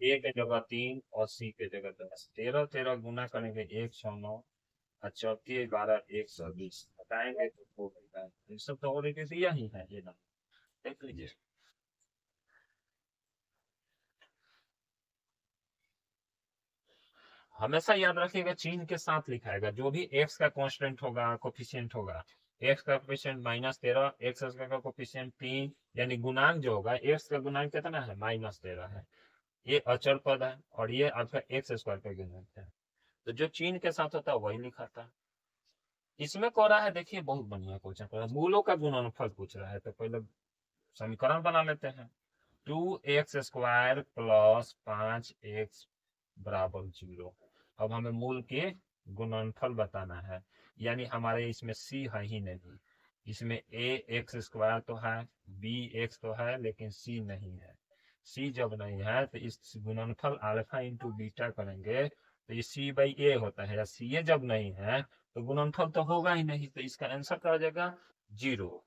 ए के जगह 3 और सी के जगह 10, 13 13 गुना करेंगे 109 और चौथी 12 120, बताएंगे तो हो गया। ये सब तो ऑलरेडी दिया ही है, ये ना देख लीजिए। हमेशा याद रखिएगा चिन्ह के साथ लिखाएगा, जो भी एक्स का कांस्टेंट होगा, कोफिशिएंट होगा, एक्स का कोफिशिएंट -13, एक्स का कोफिशिएंट 3, यानी गुणांक जो होगा, एक्स का गुणांक कितना है, -13 है, ये अचर पद है और ये आपका एक्स स्क्वायर का गुणांक है। तो जो चिन्ह के साथ होता है वही लिखाता है। इसमें कह रहा है, देखिए बहुत बढ़िया क्वेश्चन कर रहा है, मूलों का गुणनफल पूछ रहा है, तो पहले समीकरण बना लेते हैं। 2x² प्लस 5x बराबर 0। अब हमें मूल के गुणनफल बताना है, यानी हमारे इसमें c है ही नहीं, इसमें ax² तो है, bx तो है, लेकिन c नहीं है। c जब नहीं है तो इस गुणनफल अल्फा इंटू बीटा करेंगे तो ये c बाई ए होता है, या c जब नहीं है तो गुणनफल तो होगा ही नहीं, तो इसका आंसर क्या हो जाएगा 0।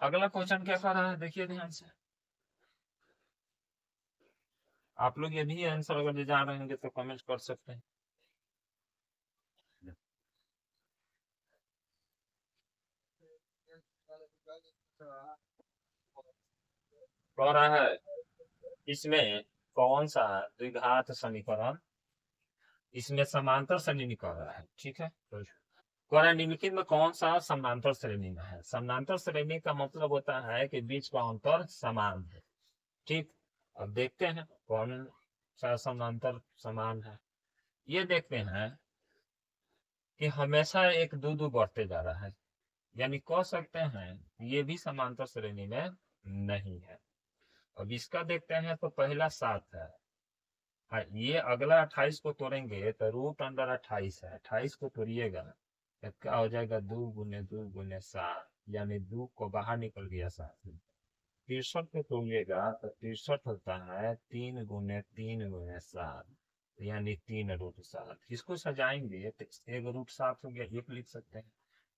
अगला क्वेश्चन क्या कर रहा है, देखिए ध्यान से, आप लोग ये भी आंसर अगर जान रहे होंगे तो कमेंट कर सकते हैं। कह रहा है इसमें कौन सा द्विघात समीकरण इसमें समांतर श्रेणी निकल रहा है। ठीक है, तो कह रहा है निम्नलिखित में कौन सा समांतर श्रेणी में है। समांतर श्रेणी का मतलब होता है कि बीच का अंतर समान है। ठीक, अब देखते हैं कौन सा समांतर समान है। ये देखते हैं कि हमेशा एक दो दो बढ़ते जा रहा है, यानी कह सकते हैं ये भी समांतर श्रेणी में नहीं है। अब इसका देखते हैं तो पहला 7 है, ये अगला 28 को तोड़ेंगे तो √28 है, 28 को तोड़िएगा तो क्या हो जाएगा, 2 × 2 × 7, यानी 2 को बाहर निकल गया 7। 63 को तोड़िएगा तो 63 होता है 3 × 3 × 7, यानी 3√7। इसको सजाएंगे तो 1√7 हो गया, एक लिख सकते हैं,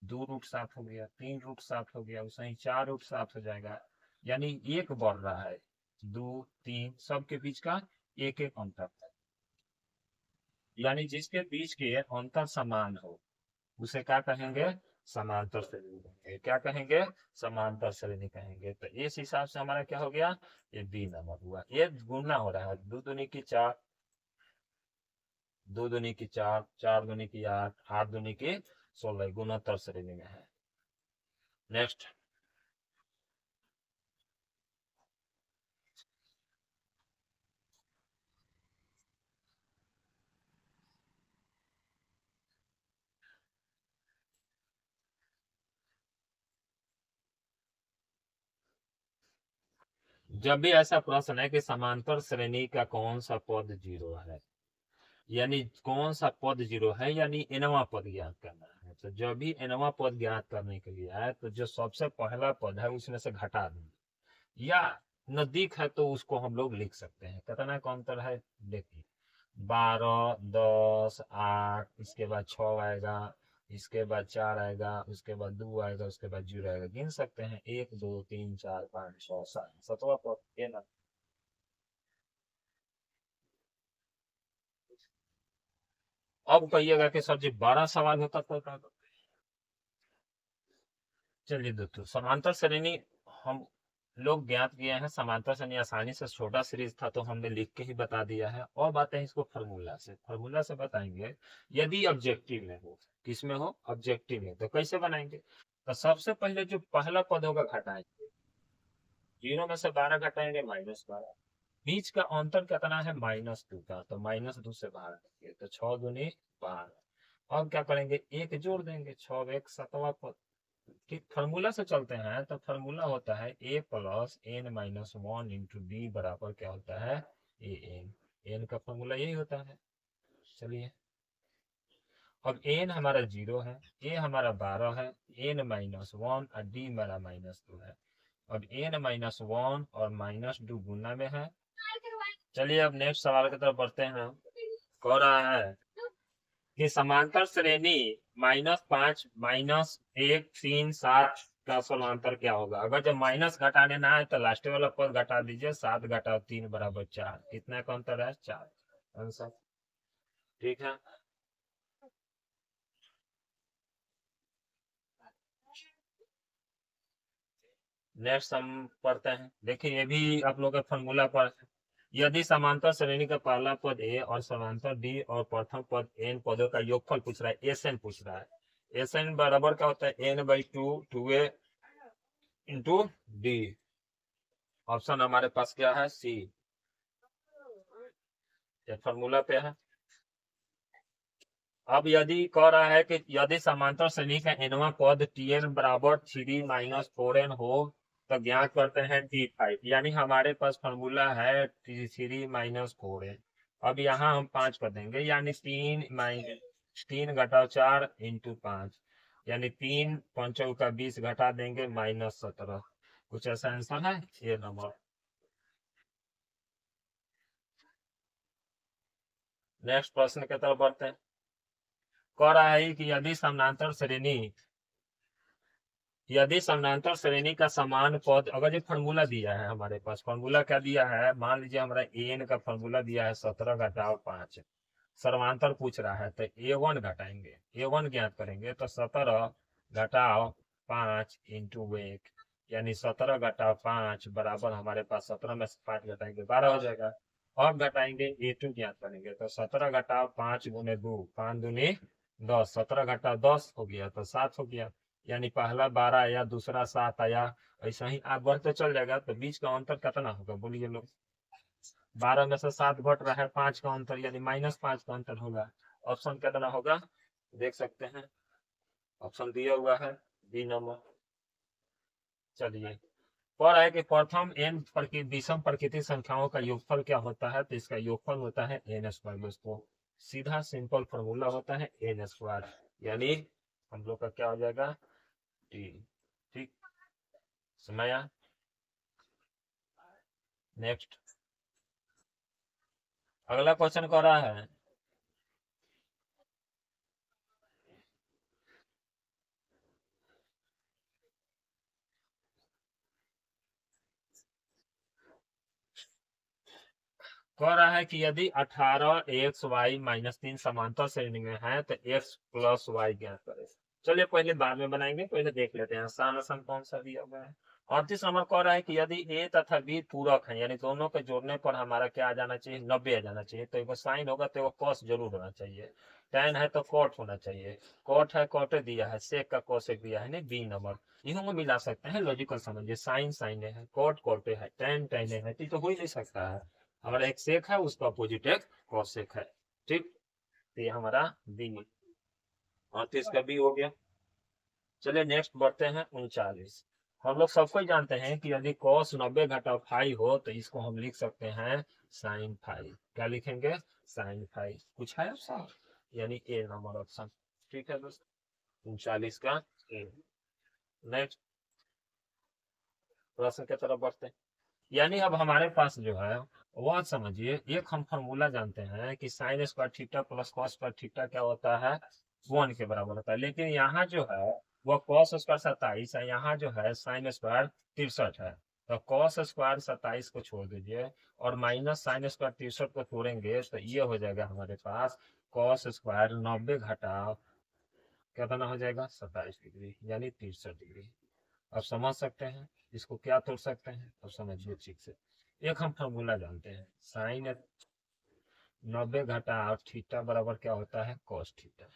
2√7 हो गया, 3√7 हो गया, उसे ही 4√7 हो जाएगा, यानी एक बढ़ रहा है, 2 3 सबके बीच का एक एक अंतर है, यानी जिसके बीच के अंतर समान हो उसे क्या कहेंगे, समांतर श्रेणी कहेंगे। क्या कहेंगे? समांतर श्रेणी कहेंगे। तो इस हिसाब से हमारा क्या हो गया? ये बी नंबर हुआ। ये गुणना हो रहा है, दो दूनी की चार, दो दूनी की चार, चार दूनी की आठ, आठ दूनी की 16, गुणोत्तर श्रेणी में है। नेक्स्ट, जब भी ऐसा प्रश्न है कि समांतर श्रेणी का कौन सा पद जीरो है, यानी कौन सा पद जीरो है, यानी nवां पद ज्ञात करना है, तो जब भी nवां पद ज्ञात करने के लिए है तो जो सबसे पहला पद है उसमें से घटा देंगे, या नजदीक है तो उसको हम लोग लिख सकते हैं। कितना का अंतर है देखिए, 12, 10, 8, इसके बाद 6 आएगा, इसके बाद 4 आएगा, उसके बाद 2 आएगा, उसके बाद 0 आएगा। गिन सकते हैं, 1, 2, 3, 4, 5, 6, 7, सतवा पद ये ना। अब कहिएगा कि सर जी 12 सवाल होता तो क्या? चलिए दोस्तों, समांतर श्रेणी हम लोग ज्ञात किए हैं। समांतर श्रेणी आसानी से, छोटा सीरीज था तो हमने लिख के ही बता दिया है। और बातें इसको फार्मूला से बताएंगे। यदि ऑब्जेक्टिव में हो, किसमें हो? ऑब्जेक्टिव में, तो कैसे बनाएंगे? तो सबसे पहले जो पहला पद होगा घटाएंगे, 0 में से 12 घटाएंगे, -12। बीच का अंतर कितना है? -2 का, तो -2 से बाहर आएंगे, तो 6 दूनी 12। अब क्या करेंगे? एक जोड़ देंगे, 6 एक 7वां पद। ठीक, फार्मूला से चलते हैं तो फार्मूला होता है a plus N minus one into B बराबर क्या होता है? A N. एन का फार्मूला यही होता है। चलिए, अब एन हमारा 0 है, ए हमारा 12 है, एन -1 और डी हमारा -2 है। अब एन -1 और -2 गुना में है। चलिए अब नेक्स्ट सवाल की तरफ बढ़ते हैं। कह रहा है कि समांतर श्रेणी -5 -1 3 7 का समांतर क्या होगा? अगर जब माइनस घटा लेना है तो लास्ट वाला पद घटा दीजिए, 7 घटाओ 3 बराबर 4। कितना का अंतर है? 4। आंसर ठीक है। नेक्स्ट हम पढ़ते हैं। देखिए ये भी आप लोग के फॉर्मूला पर है। यदि समांतर श्रेणी का पहला पद ए और समांतर डी और प्रथम पद एन पदों का योगफल पूछ रहा है, एस एन पूछ रहा है। एस एन बराबर क्या होता है? n/2 2a into D. Option हमारे पास क्या है? सी। ये फॉर्मूला पे है। अब यदि कह रहा है कि यदि समांतर श्रेणी का nवां पद tn बराबर 3 - 4n हो तो ज्ञात करते हैं t5, यानी हमारे पास फॉर्मूला है 3 - 4n। अब यहाँ हम 5 कर देंगे, यानी 3 घटाओ 4 इंटू 5, यानी 3 पंचों का 20 घटा देंगे, -17। कुछ ऐसा आंसर है ये नंबर। नेक्स्ट प्रश्न की तरफ बढ़ते हैं। कह रहा है कि यदि समानांतर श्रेणी का समान पद, अगर ये फॉर्मूला दिया है हमारे पास, फॉर्मूला क्या दिया है? मान लीजिए हमारा एन का फॉर्मूला दिया है 17 घटाओ 5। समांतर पूछ रहा है तो a1 घटाएंगे, a1 ज्ञात करेंगे तो 17 घटाओ 5 इंटू 1, यानी 17 घटाओ 5 बराबर हमारे पास 17 में से 5 घटाएंगे 12 हो जाएगा। और घटाएंगे a2 ज्ञात करेंगे तो 17 घटाओ 5 गुने 2, 5 दूनी 10, 17 घटाओ 10 हो गया तो 7 हो गया, यानी पहला 12 आया, दूसरा 7 आया। ऐसा ही आप बढ़ते चल जाएगा तो बीच का अंतर कितना होगा बोलिए लोग? 12 में से 7 घट रहा है, 5 का अंतर, यानी -5 का अंतर होगा। ऑप्शन कितना होगा देख सकते हैं, ऑप्शन दिया हुआ है बी नंबर। चलिए, और है कि प्रथम एन विषम प्रकृति संख्याओं का योगफल क्या होता है? तो इसका योगफल होता है एन स्क्वायर। दोस्तों सीधा सिंपल फॉर्मूला होता है एन स्क्वायर, यानी हम लोग का क्या हो जाएगा? टी। ठीक, समय। नेक्स्ट, अगला क्वेश्चन कर रहा है, कह रहा है कि यदि 18 x y - 3 समांतर श्रेणी में है तो x प्लस y ज्ञात करें। चलिए पहले बाद में बनाएंगे, पहले देख लेते हैं आसान आसान कौन सा दिया हुआ है। 38 नंबर कह रहा है कि यदि ए तथा बी पूरक है, यानी दोनों के जोड़ने पर हमारा क्या आ जाना चाहिए, 90 आ जाना चाहिए। तो एगो साइन होगा तो एगो कॉस जरूर होना चाहिए। tan है तो कॉट होना चाहिए, कॉट है कॉट दिया है, सेक का कोसेक दिया है, नहीं बी नंबर इन्हों को मिला सकते हैं। लॉजिकल समझिए, साइन साइन है, कॉट कॉट है, tan tan है, तो हो ही नहीं सकता है। हमारा एक सेक है, उसका अपोजिट एक कोसेक है। ठीक, तो ये हमारा बी 38 का बी हो गया। चलिए नेक्स्ट बढ़ते हैं 39। हम लोग सबको जानते हैं कि यदि cos 90 घटा फाइव हो तो इसको हम लिख सकते हैं साइन फाइव। क्या लिखेंगे, साइन फाइव। कुछ है ऑप्शन, यानी ए नंबर ऑप्शन। ठीक है दोस्त, 39 का ए। नेक्स्ट प्रश्न की तरफ बढ़ते हैं। यानी अब हमारे पास जो है वह समझिए, एक हम फॉर्मूला जानते हैं कि sine square theta plus cos square theta क्या होता है, 1 के बराबर होता है। लेकिन यहाँ जो है वह कॉस स्क्वायर 27 है, यहाँ जो है साइन स्क्वायर 63 है। तो कॉस स्क्वायर 27 को छोड़ दीजिए और माइनस साइन स्क्वायर 63 को छोड़ेंगे तो ये हो जाएगा हमारे पास कॉस स्क्वायर 90 घटा कितना हो जाएगा 27 डिग्री, यानी 63 डिग्री। अब समझ सकते हैं इसको क्या तोड़ सकते हैं, अब समझिए ठीक से। एक हम फॉर्मूला जानते हैं, साइन 90 घटा थीटा बराबर क्या होता है, कॉस थीटा।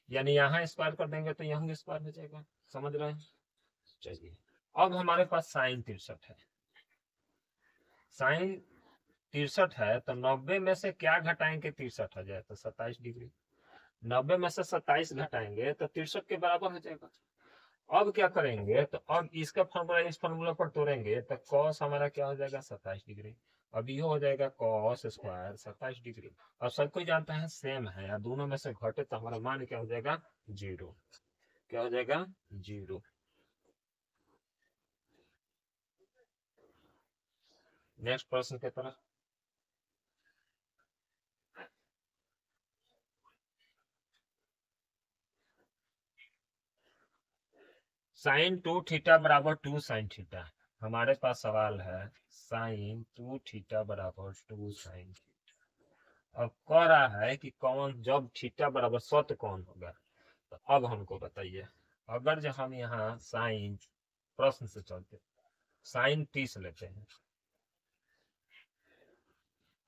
यानी यहाँ स्क्वायर कर देंगे तो यहाँ स्क्वायर हो जाएगा, समझ रहे हैं। चलिए अब हमारे पास साइन 63 है, साइन 63 है तो 90 में से क्या घटाएंगे, 63 हो जाए तो 27 डिग्री। 90 में से 27 घटाएंगे तो 63 के बराबर हो जाएगा। अब क्या करेंगे, तो अब इसका फॉर्मूला इस फॉर्मूला पर तोड़ेंगे तो कॉस हमारा क्या हो जाएगा 27 डिग्री। अब ये हो जाएगा कॉस स्क्वायर 27 डिग्री। अब सब कोई जानता है सेम है, या दोनों में से घटे तो हमारा मान क्या हो जाएगा, जीरो। क्या हो जाएगा, जीरो। नेक्स्ट प्रश्न की तरफ। साइन 2 थीटा बराबर 2 साइन थीटा। हमारे पास सवाल है साइन 2 थीटा बराबर 2 साइन थीटा। अब कह रहा है कि कौन जब थीटा बराबर सत्य कौन होगा। तो अब हमको बताइए, अगर जो हम यहाँ साइन, प्रश्न से चलते साइन 30 लेते हैं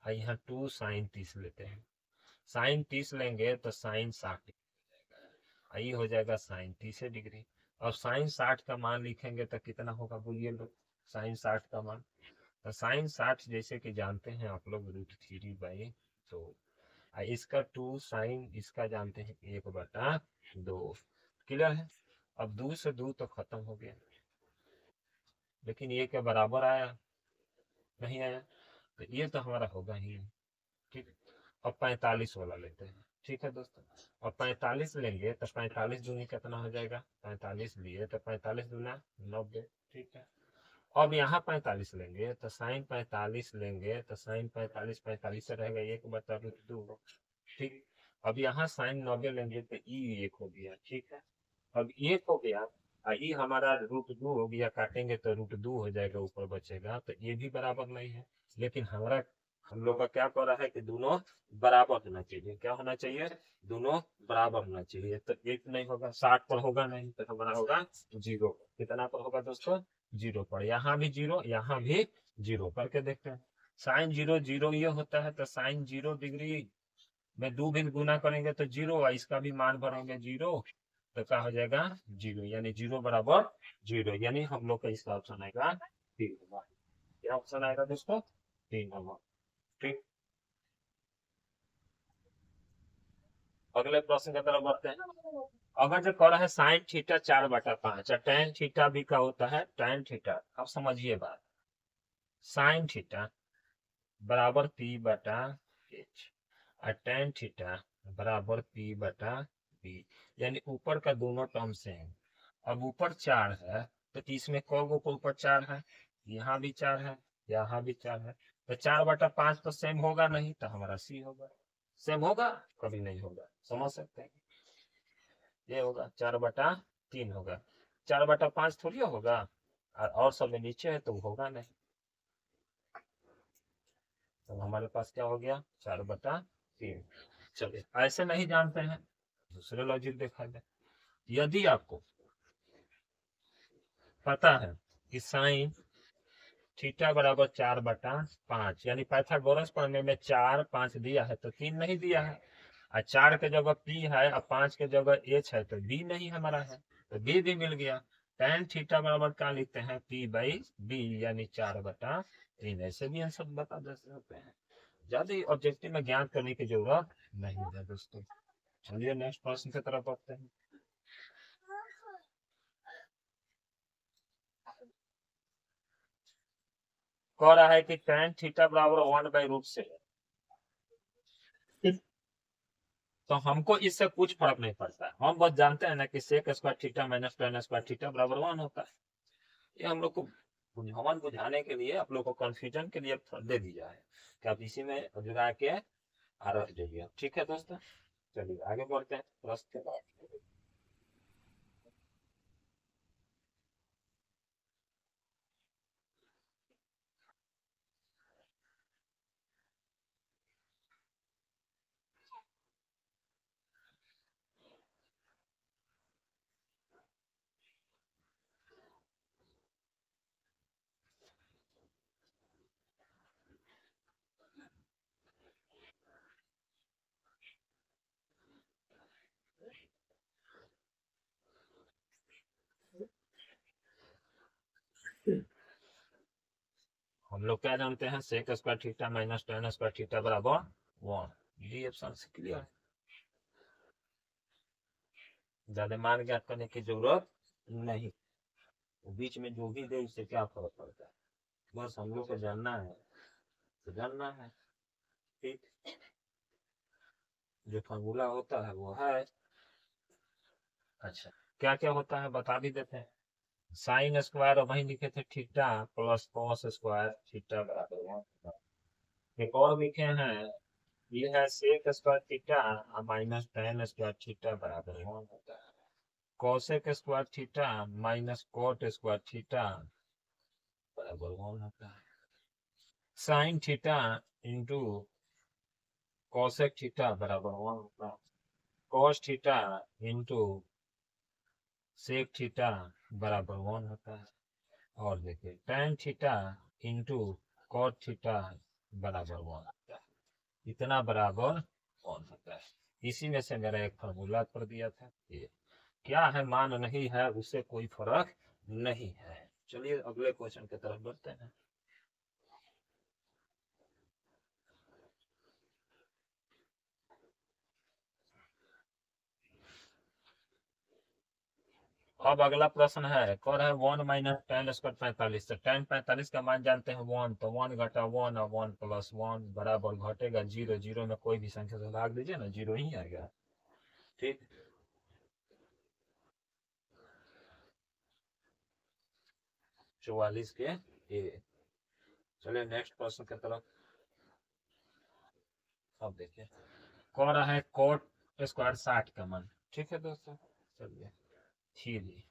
और यहाँ 2 साइन 30 लेते हैं, साइन 30 लेंगे तो साइन 60 ये हो जाएगा साइन 30 डिग्री। और साइन 60 का मान लिखेंगे तो कितना होगा बोलिए लोग, साइन 60 का मान। तो साइन 60 जैसे कि जानते हैं आप लोग √3/2। इसका 2 साइन इसका जानते हैं 1/2। क्लियर है। अब 2 से 2 तो खत्म हो गया, लेकिन ये के बराबर आया नहीं आया, तो ये तो हमारा होगा ही। ठीक, अब 45 वाला लेते हैं। ठीक है दोस्तों, अब 45 लेंगे तो 45 दूनी कितना हो जाएगा, 45 लिए तो 45 दूना 90। ठीक है, अब यहाँ 45 लेंगे तो साइन 45 लेंगे तो साइन 45 45 से रहेगा 1/√2। ठीक, अब यहाँ साइन 90 लेंगे तो ई 1 हो गया। ठीक है, अब 1 हो गया, ये हमारा √2 हो गया, काटेंगे तो √2 हो जाएगा, ऊपर बचेगा, तो ये भी बराबर नहीं है। लेकिन हमारा हम लोग का क्या कर रहा है कि दोनों बराबर होना चाहिए। क्या होना चाहिए, दोनों बराबर होना चाहिए। तो एक नहीं होगा, 60 पर होगा नहीं, तो हमारा होगा 0। कितना पर होगा दोस्तों, 0 पर। यहाँ भी 0, यहाँ भी 0 करके देखते हैं। साइन 0 0 ये होता है, तो साइन 0 डिग्री में 2 भी गुना करेंगे तो 0, इसका भी मान भरेंगे 0, तो क्या हो जाएगा 0, यानी 0 बराबर 0, यानी हम लोग का इसका ऑप्शन आएगा 3 नंबर। क्या ऑप्शन आएगा दोस्तों, 3 नंबर। ठीक, अगले प्रश्न की तरफ बढ़ते हैं। अगर जो कह रहा है साइन थीटा 4/5 और tan थीटा भी क्या होता है, tan थीटा। अब समझिए बात, साइन थीटा बराबर P/H और tan थीटा बराबर P/B, यानी ऊपर का दोनों टर्म सेम। अब ऊपर 4 है तो इसमें कौन को ऊपर 4 है, यहाँ भी 4 है, यहाँ भी 4 है, तो 4/5 तो सेम होगा नहीं, तो हमारा सी होगा। सेम होगा, कभी नहीं होगा, समझ सकते हैं। ये होगा 4/3 होगा, 4/5 थोड़ी होगा, और सब में नीचे है तो होगा नहीं। तो हमारे पास क्या हो गया, 4/3। चलिए ऐसे नहीं जानते हैं, दूसरे लॉजिक देखा जाए। यदि आपको पता है कि साइन थीटा बराबर 4/5, यानी पाइथागोरस पढ़ने में 4 5 दिया है तो 3 नहीं दिया है, और 4 के जगह पी है और 5 के जगह एच है तो बी नहीं हमारा है, तो बी भी मिल गया। tan थीटा बराबर क्या लिखते हैं, p/b, यानी 4/3। ऐसे भी आंसर बता दे सकते हैं, ज्यादा ऑब्जेक्टिव में ज्ञान करने की जरूरत नहीं है दोस्तों। चलिए नेक्स्ट प्रश्न की तरफ बढ़ते हैं। कह रहा है कि tan थीटा बराबर 1/√6, तो हमको इससे कुछ फर्क नहीं पड़ता है, हम बस जानते हैं ना कि sec square theta minus tan square theta बराबर 1 होता है। ये हम लोग को बुझावन बुझाने के लिए, आप लोग को कंफ्यूजन के लिए दे दिया है कि आप इसी में जुड़ा के आ रख जाइए। ठीक है दोस्तों, चलिए आगे बढ़ते हैं प्रश्न के बाद। हम लोग क्या जानते हैं, sec square theta minus tan square theta बराबर 1। ये ऑप्शन से क्लियर है, ज्यादा मान ज्ञात करने की जरूरत नहीं। बीच में जो भी दे उससे क्या फर्क पड़ता है, बस हम लोग को जानना है तो जानना है। ठीक, जो फॉर्मूला होता है वो है। अच्छा, क्या क्या होता है बता भी देते हैं। साइन स्क्वायर, वही लिखे थे theta plus cos square theta बराबर 1। एक और लिखे हैं, ये है sec square theta minus tan square theta बराबर 1 होता है। Cosec square theta minus cot square theta बराबर 1 होता है। Sine theta into cosec theta बराबर 1 होता है। Cos theta into sec theta बराबर 1 होता है। और देखिए tan theta into cot theta बराबर 1 होता है। इतना बराबर 1 होता है। इसी में से मेरा एक फॉर्मूला कर दिया था, ये क्या है, मान नहीं है उससे कोई फर्क नहीं है। चलिए अगले क्वेश्चन की तरफ बढ़ते हैं। अब अगला प्रश्न है, कौन है 1 माइनस tan स्क्वायर 45, तो tan 45 का मान जानते हैं 1, तो 1 घटा 1 और 1 प्लस 1 बराबर घटेगा 0। 0 में कोई भी संख्या से भाग दीजिए ना, 0 ही आएगा। ठीक, 44 के ए। चलिए नेक्स्ट प्रश्न की तरफ। अब देखिए, कौन रहा है कोट स्क्वायर 60 का मान। ठीक है दोस्तों, चलिए थ्री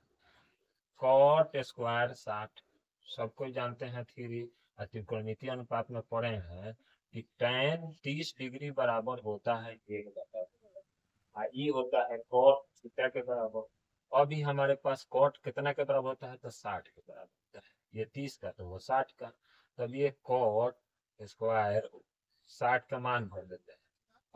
कॉट स्क्वायर 60, सबको जानते हैं थ्री। त्रिकोणमितीय अनुपात में पढ़े हैं कि tan 30 डिग्री बराबर होता है 1/2, ये होता है कॉट थीटा के बराबर। अभी हमारे पास कॉट कितना के बराबर होता है, तो 60 के बराबर होता है। ये 30 का तो वो 60 का, तब ये कॉट स्क्वायर 60 का मान भर देते हैं,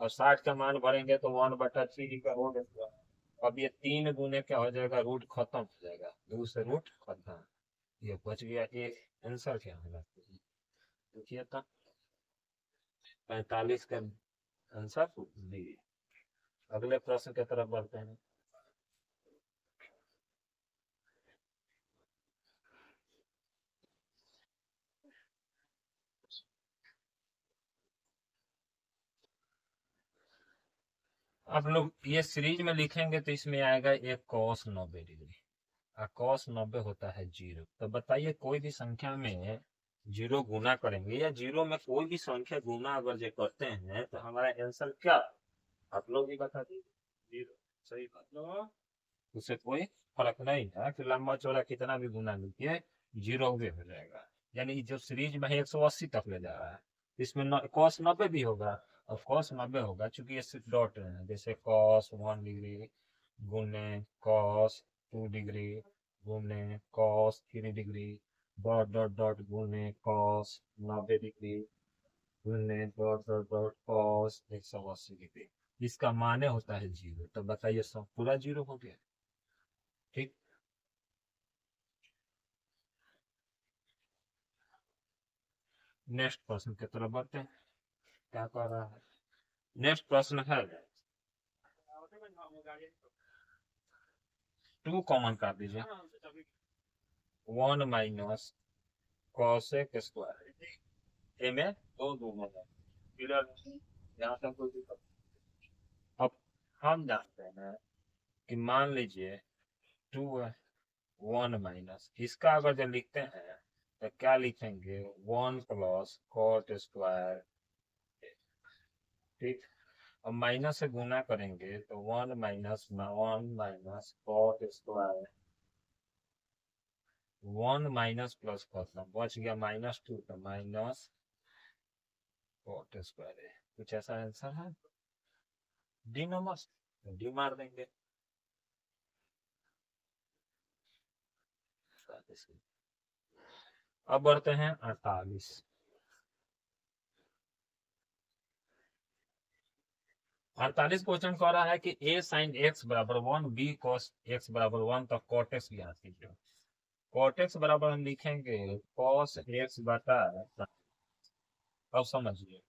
और 60 का मान भरेंगे तो 1/3 का हो गया। अब ये 3 गुने क्या हो जाएगा, रूट खत्म हो जाएगा, 2 से रूट खत्म, ये बच गया एक। आंसर क्या होगा देखिए, तो 45 का आंसर डी। अगले प्रश्न की तरफ बढ़ते हैं। आप लोग ये सीरीज में लिखेंगे तो इसमें आएगा एक cos 90 डिग्री, और cos 90 होता है 0। तो बताइए कोई भी संख्या में 0 गुना करेंगे, या 0 में कोई भी संख्या गुना अगर जो करते हैं तो हमारा आंसर क्या, आप लोग भी बता दीजिए। 0, सही बात लो, उससे कोई फर्क नहीं है कि लंबा चौड़ा कितना भी गुना लीजिए, 0 भी हो जाएगा। यानी जो सीरीज में है 180 तक ले जा रहा है, इसमें cos 90 भी होगा, और cos 90 होगा, चूंकि ये सिर्फ डॉट है, जैसे cos 1 डिग्री गुने cos 2 डिग्री गुने cos 3 degree dot dot dot गुने cos 90 डिग्री गुने dot dot dot cos 180 degree. इसका माने होता है जीरो। तो बताइए सब पूरा जीरो हो गया। ठीक, नेक्स्ट प्रश्न की तरफ बढ़ते हैं। क्या कह रहा है? नेक्स्ट प्रश्न है, टू कॉमन काट दीजिए, 1 माइनस कॉसेक स्क्वायर ए में दो दोनों है क्लियर। यहाँ तक कोई दिक्कत नहीं। अब हम जानते हैं कि मान लीजिए टू 1 माइनस इसका अगर जब लिखते हैं तो क्या लिखेंगे, 1 प्लस कॉट स्क्वायर। ठीक, अब माइनस से गुना करेंगे तो 1 minus cot square 1 minus plus cos बच गया -2 तो माइनस कॉट स्क्वायर है। कुछ ऐसा आंसर है डी नंबर, डी मार देंगे। अब बढ़ते हैं 48। 48 क्वेश्चन कह रहा है कि a sin x बराबर 1 b cos x बराबर 1 तो cot x ज्ञात कीजिए। cot x बराबर हम लिखेंगे cos x बटा, अब समझिए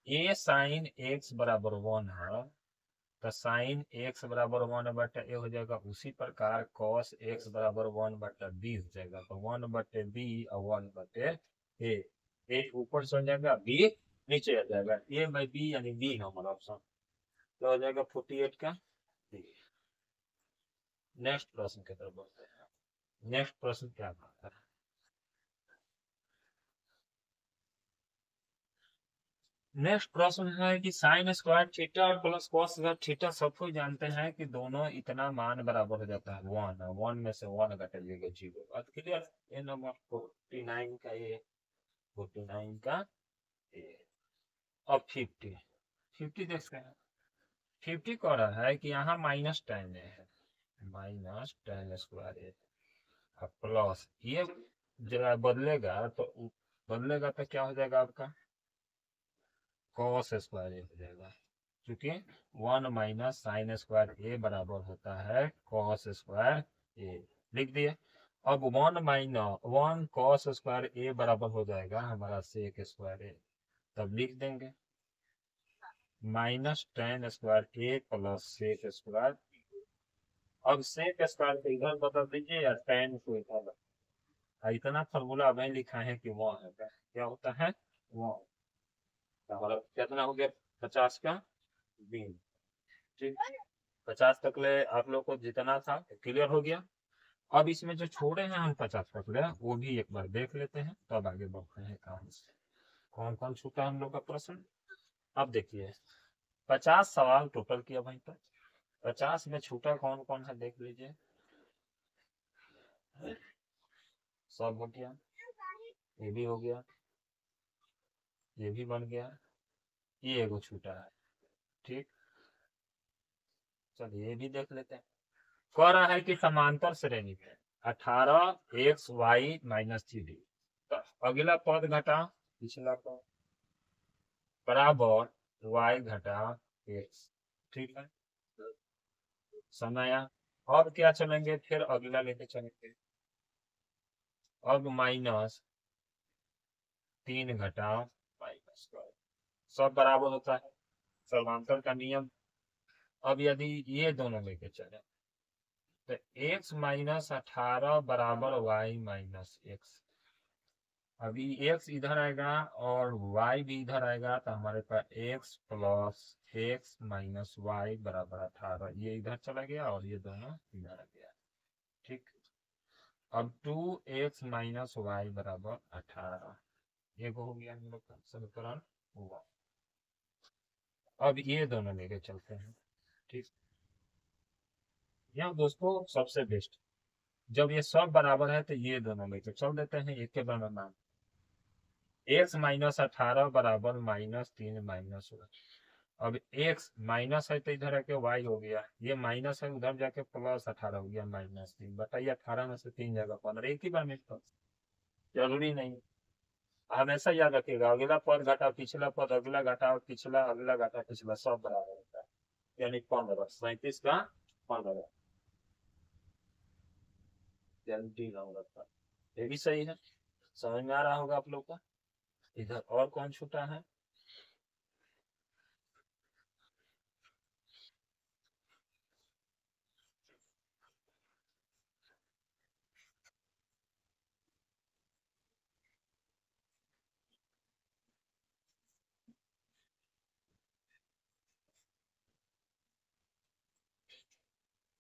a sin x बराबर 1 है तो साइन x बराबर 1 बटे ए हो जाएगा। उसी प्रकार cos x बराबर 1 बटे b हो जाएगा। तो 1 बटे b और 1 बटे ए, ए ऊपर से हो जाएगा b नीचे आ जाएगा, a बाई b यानी b हमारा ऑप्शन तो हो जाएगा 48 का। नेक्स्ट प्रश्न की तरफ बढ़ते हैं। नेक्स्ट प्रश्न क्या कहता है, नेक्स्ट प्रश्न है कि साइन स्क्वायर थीटा और प्लस कॉस स्क्वायर थीटा सबको जानते हैं कि दोनों इतना मान बराबर हो जाता है 1, 1 में से 1 घटाइएगा 0। बात क्लियर। ये नंबर 49 का ये 49 का ये। अब 50 50 देखते हैं। 50 कह रहा है कि यहाँ माइनस टेन है, माइनस टेन स्क्वायर है प्लस ये जरा बदलेगा तो बदलेगा तो क्या हो जाएगा आपका कॉस स्क्वायर ए हो जाएगा, क्योंकि 1 माइनस साइन स्क्वायर ए बराबर होता है कॉस स्क्वायर ए। लिख दिए। अब 1 कॉस स्क्वायर ए बराबर हो जाएगा हमारा सेक स्क्वायर ए। तब लिख देंगे माइनस टेन स्क्वायर ए प्लस सेक स्क्वायर। अब सेक स्क्वायर को इधर बदल दीजिए या टेन को इधर। इतना फॉर्मूला अभी लिखा है कि वो है क्या होता है वो, कितना हो गया 50 का 20। ठीक, 50 तक ले आप लोग को जितना था क्लियर हो गया। अब इसमें जो छोड़े हैं हम 50 तक ले वो भी एक बार देख लेते हैं तब आगे बढ़ते हैं काम से। कौन कौन छूटा हम लोग का प्रश्न। अब देखिए 50 सवाल टोटल किया भाई तक, 50 में छूटा कौन कौन है देख लीजिए। सब हो गया, ये भी हो गया, ये भी बन गया, ये एगो छूटा है। ठीक, चलिए ये भी देख लेते हैं। कह रहा है कि समांतर श्रेणी में 18 एक्स वाई माइनस 3 तो अगला पद घटा पिछला पद बराबर वाई घटा एक्स। ठीक है, समय। अब क्या चलेंगे, फिर अगला लेके चलेंगे। अब -3 घटा माइनस सब बराबर होता है समांतर का नियम। अब यदि ये दोनों लेके चले तो x माइनस 18 बराबर वाई माइनस एक्स। अभी x इधर आएगा और y भी इधर आएगा तो हमारे पास x plus x minus y बराबर 18, ये इधर चला गया और ये दोनों इधर आ गया। ठीक, अब 2x माइनस वाई बराबर 18 ये हो गया हम लोग का समीकरण हुआ। अब ये दोनों लेके चलते हैं। ठीक, यहाँ दोस्तों सबसे बेस्ट जब ये सब बराबर है तो ये दोनों लेके चल देते हैं एक के बराबर नाम। एक्स माइनस 18 बराबर -3 माइनस 1। अब x माइनस है तो इधर आके y हो गया, ये माइनस है उधर जाके प्लस 18 हो गया, -3। बताइए 18 में से 3 जगह 15, एक ही बार में तो जरूरी नहीं। हमेशा याद रखिएगा, अगला पद घटा पिछला पद, अगला घटा पिछला, अगला घटा पिछला, सब बराबर होता है, यानी 15, 37 का 15, यानी होगा। ये भी सही है, समझ में आ रहा होगा आप लोग का। इधर और कौन छूटा है?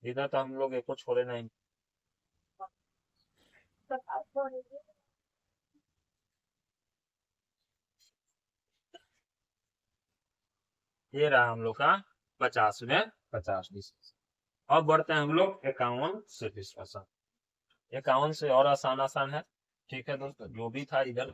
इधर तो हम लोग एक को छोड़े नहीं। ये रहा हम लोग का 50 में 50 डिस्कस। अब बढ़ते हैं हम लोग 51 से डिस्कशन। 51 से और आसान आसान है। ठीक है दोस्तों, जो भी था इधर